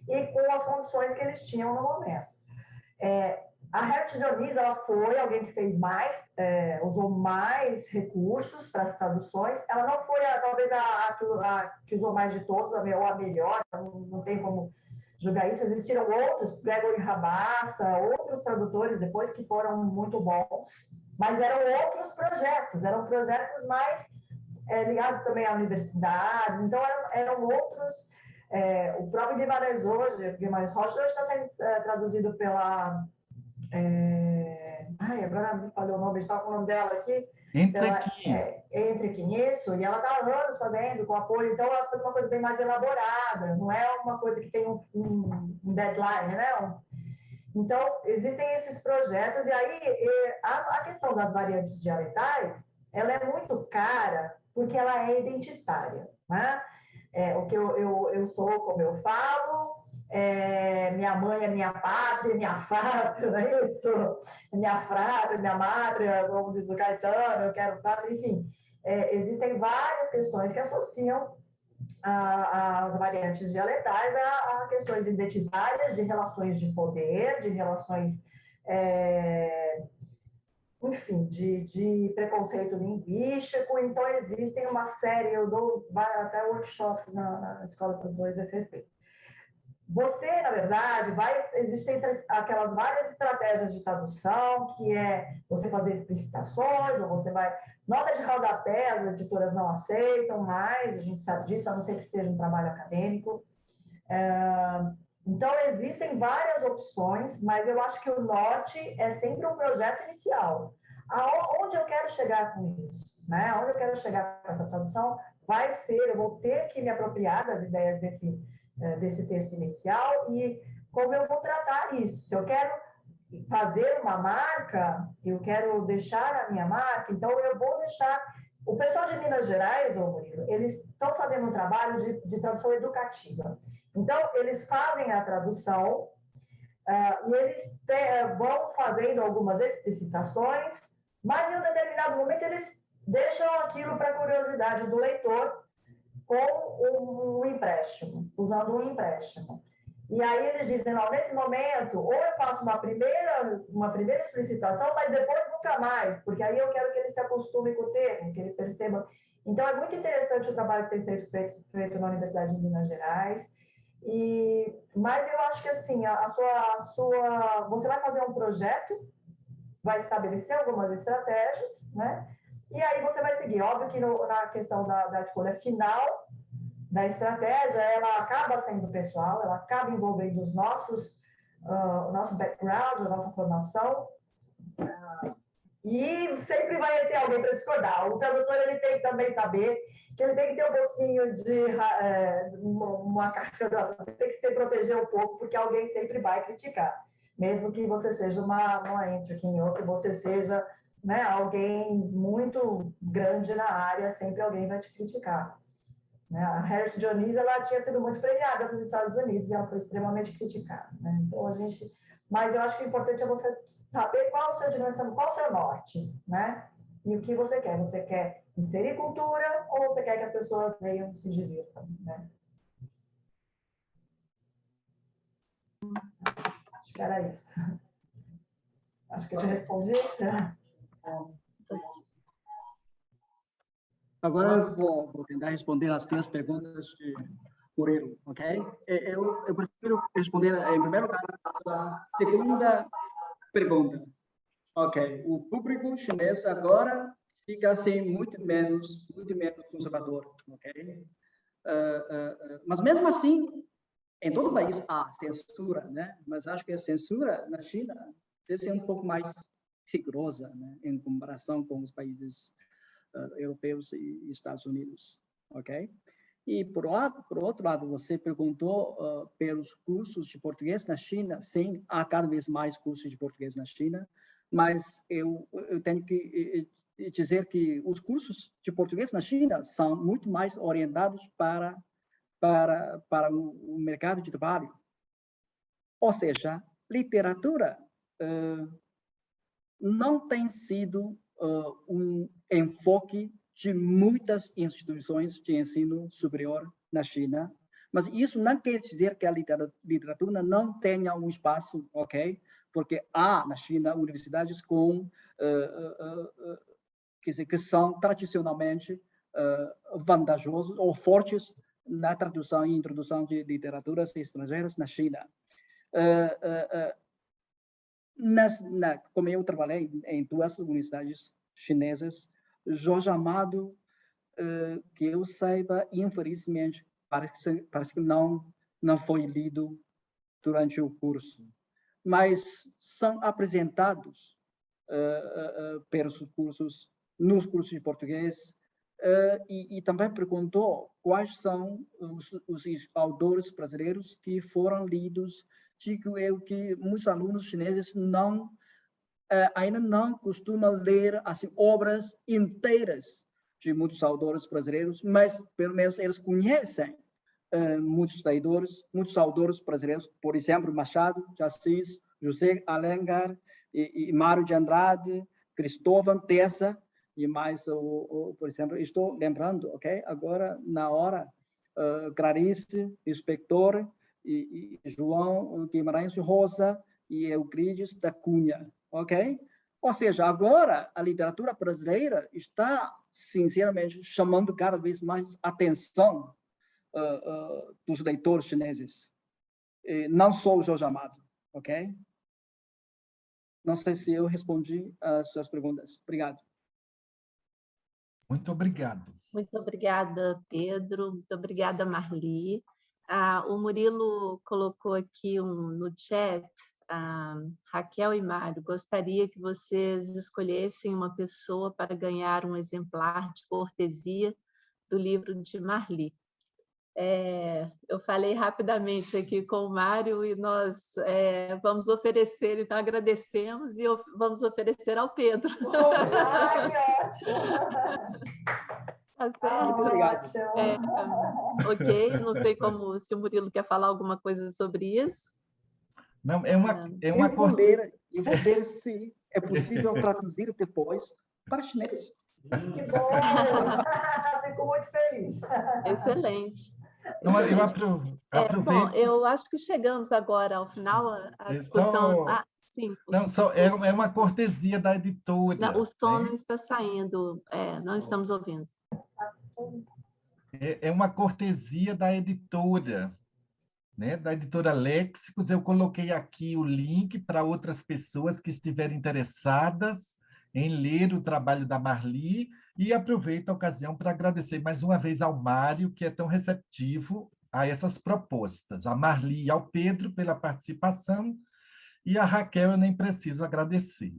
e com as condições que eles tinham no momento. A Herbert Dionísio, ela foi alguém que fez mais, usou mais recursos para as traduções. Ela não foi, talvez, a que usou mais de todos, ou a melhor, não tem como julgar isso. Existiram outros, Gregory Rabassa, outros tradutores depois que foram muito bons, mas eram outros projetos, eram projetos mais ligados também à universidade, então eram outros. O próprio Guimarães Rocha hoje está sendo traduzido pela... agora me falhou o nome, está com o nome dela aqui. Entrequim, isso, e ela está há anos fazendo com apoio, então ela foi uma coisa bem mais elaborada, não é uma coisa que tem um deadline, né? Então, existem esses projetos, e aí a questão das variantes dialetais, ela é muito cara, porque ela é identitária, né? O que eu sou, como eu falo, minha mãe é minha pátria, minha fátria, não é isso? Minha frátria, minha mátria, como diz o Caetano, eu quero frátria, enfim. Existem várias questões que associam as variantes dialetais a questões identitárias, de relações de poder, de relações, enfim, de preconceito linguístico. Então, existem uma série, eu dou até workshop na Escola para os Dois a esse respeito. Você, na verdade, existem aquelas várias estratégias de tradução, que é você fazer explicitações, ou você vai... Nota de rodapé, as editoras não aceitam mais, a gente sabe disso, a não ser que seja um trabalho acadêmico. Então, existem várias opções, mas eu acho que o norte é sempre um projeto inicial. Onde eu quero chegar com isso? Né? Onde eu quero chegar com essa tradução vai ser, eu vou ter que me apropriar das ideias desse texto inicial e como eu vou tratar isso. Se eu quero fazer uma marca, eu quero deixar a minha marca, então eu vou deixar... O pessoal de Minas Gerais, eles estão fazendo um trabalho de tradução educativa. Então, eles fazem a tradução e eles vão fazendo algumas explicitações, mas em um determinado momento eles deixam aquilo para a curiosidade do leitor com um empréstimo, usando um empréstimo. E aí eles dizem, não, nesse momento, ou eu faço uma primeira explicitação, mas depois nunca mais, porque aí eu quero que ele se acostume com o termo, que ele perceba. Então, é muito interessante o trabalho que tem sido feito na Universidade de Minas Gerais. Mas eu acho que, assim, você vai fazer um projeto, vai estabelecer algumas estratégias, né? E aí você vai seguir. Óbvio que na questão da escolha final da estratégia, ela acaba sendo pessoal, ela acaba envolvendo o nosso background, a nossa formação, e sempre vai ter alguém para discordar. O tradutor ele tem que também saber que ele tem que ter um pouquinho de uma casca, tem que se proteger um pouco, porque alguém sempre vai criticar, mesmo que você seja uma entre em outra, você seja, né, alguém muito grande na área, sempre alguém vai te criticar. A Herbert Dionísio, ela tinha sido muito premiada nos Estados Unidos e ela foi extremamente criticada, né? Então, mas eu acho que o importante é você saber qual a sua dimensão, qual o seu norte, né? E o que você quer. Você quer inserir cultura ou você quer que as pessoas venham e se divirtam, né? Acho que era isso. Acho que eu te respondi. Agora eu vou tentar responder as duas perguntas de Murilo, ok? Eu prefiro responder, em primeiro lugar, a segunda pergunta. Ok, o público chinês agora fica assim muito menos conservador, ok? Mas mesmo assim, em todo o país há censura, né? Mas acho que a censura na China deve ser um pouco mais rigorosa, né? Em comparação com os países europeus e Estados Unidos, ok? E por outro lado, você perguntou pelos cursos de português na China. Sim, há cada vez mais cursos de português na China, mas eu tenho que dizer que os cursos de português na China são muito mais orientados para o mercado de trabalho. Ou seja, literatura não tem sido um enfoque de muitas instituições de ensino superior na China, mas isso não quer dizer que a literatura não tenha um espaço, ok? Porque há na China universidades que são tradicionalmente vantajosos ou fortes na tradução e introdução de literaturas estrangeiras na China. Como eu trabalhei em 2 universidades chinesas, Jorge Amado, que eu saiba, infelizmente, parece que não foi lido durante o curso, mas são apresentados pelos cursos, nos cursos de português, e também perguntou quais são os autores brasileiros que foram lidos. Digo eu que muitos alunos chineses ainda não costumam ler assim, obras inteiras de muitos autores brasileiros, mas pelo menos eles conhecem muitos autores brasileiros, por exemplo, Machado de Assis, José Alencar, e Mário de Andrade, Cristóvão Tessa, e mais, por exemplo, estou lembrando, ok? Agora, na hora, Clarice Lispector, e João Guimarães Rosa e Euclides da Cunha, ok? Ou seja, agora a literatura brasileira está, sinceramente, chamando cada vez mais atenção dos leitores chineses. Não só o Jorge Amado, ok? Não sei se eu respondi às suas perguntas. Obrigado. Muito obrigado. Muito obrigada, Pedro. Muito obrigada, Marli. O Murilo colocou aqui no chat, Raquel e Mário, gostaria que vocês escolhessem uma pessoa para ganhar um exemplar de cortesia do livro de Marli. Eu falei rapidamente aqui com o Mário e nós vamos oferecer, então agradecemos e vamos oferecer ao Pedro. Ai, ótimo! Tá certo? Obrigado. Ok, não sei se o Murilo quer falar alguma coisa sobre isso. Não, é uma eu vou ver se é possível traduzir depois para chinês. Que bom! Fico muito feliz. Excelente. Não, eu aproveito. Bom, eu acho que chegamos agora ao final, a discussão... Sim, não, é uma cortesia da editora. Não, o som não está saindo, não estamos ouvindo. É uma cortesia da editora, né? Da editora Léxicos. Eu coloquei aqui o link para outras pessoas que estiverem interessadas em ler o trabalho da Marli, e aproveito a ocasião para agradecer mais uma vez ao Mário, que é tão receptivo a essas propostas, a Marli e ao Pedro pela participação, e a Raquel eu nem preciso agradecer.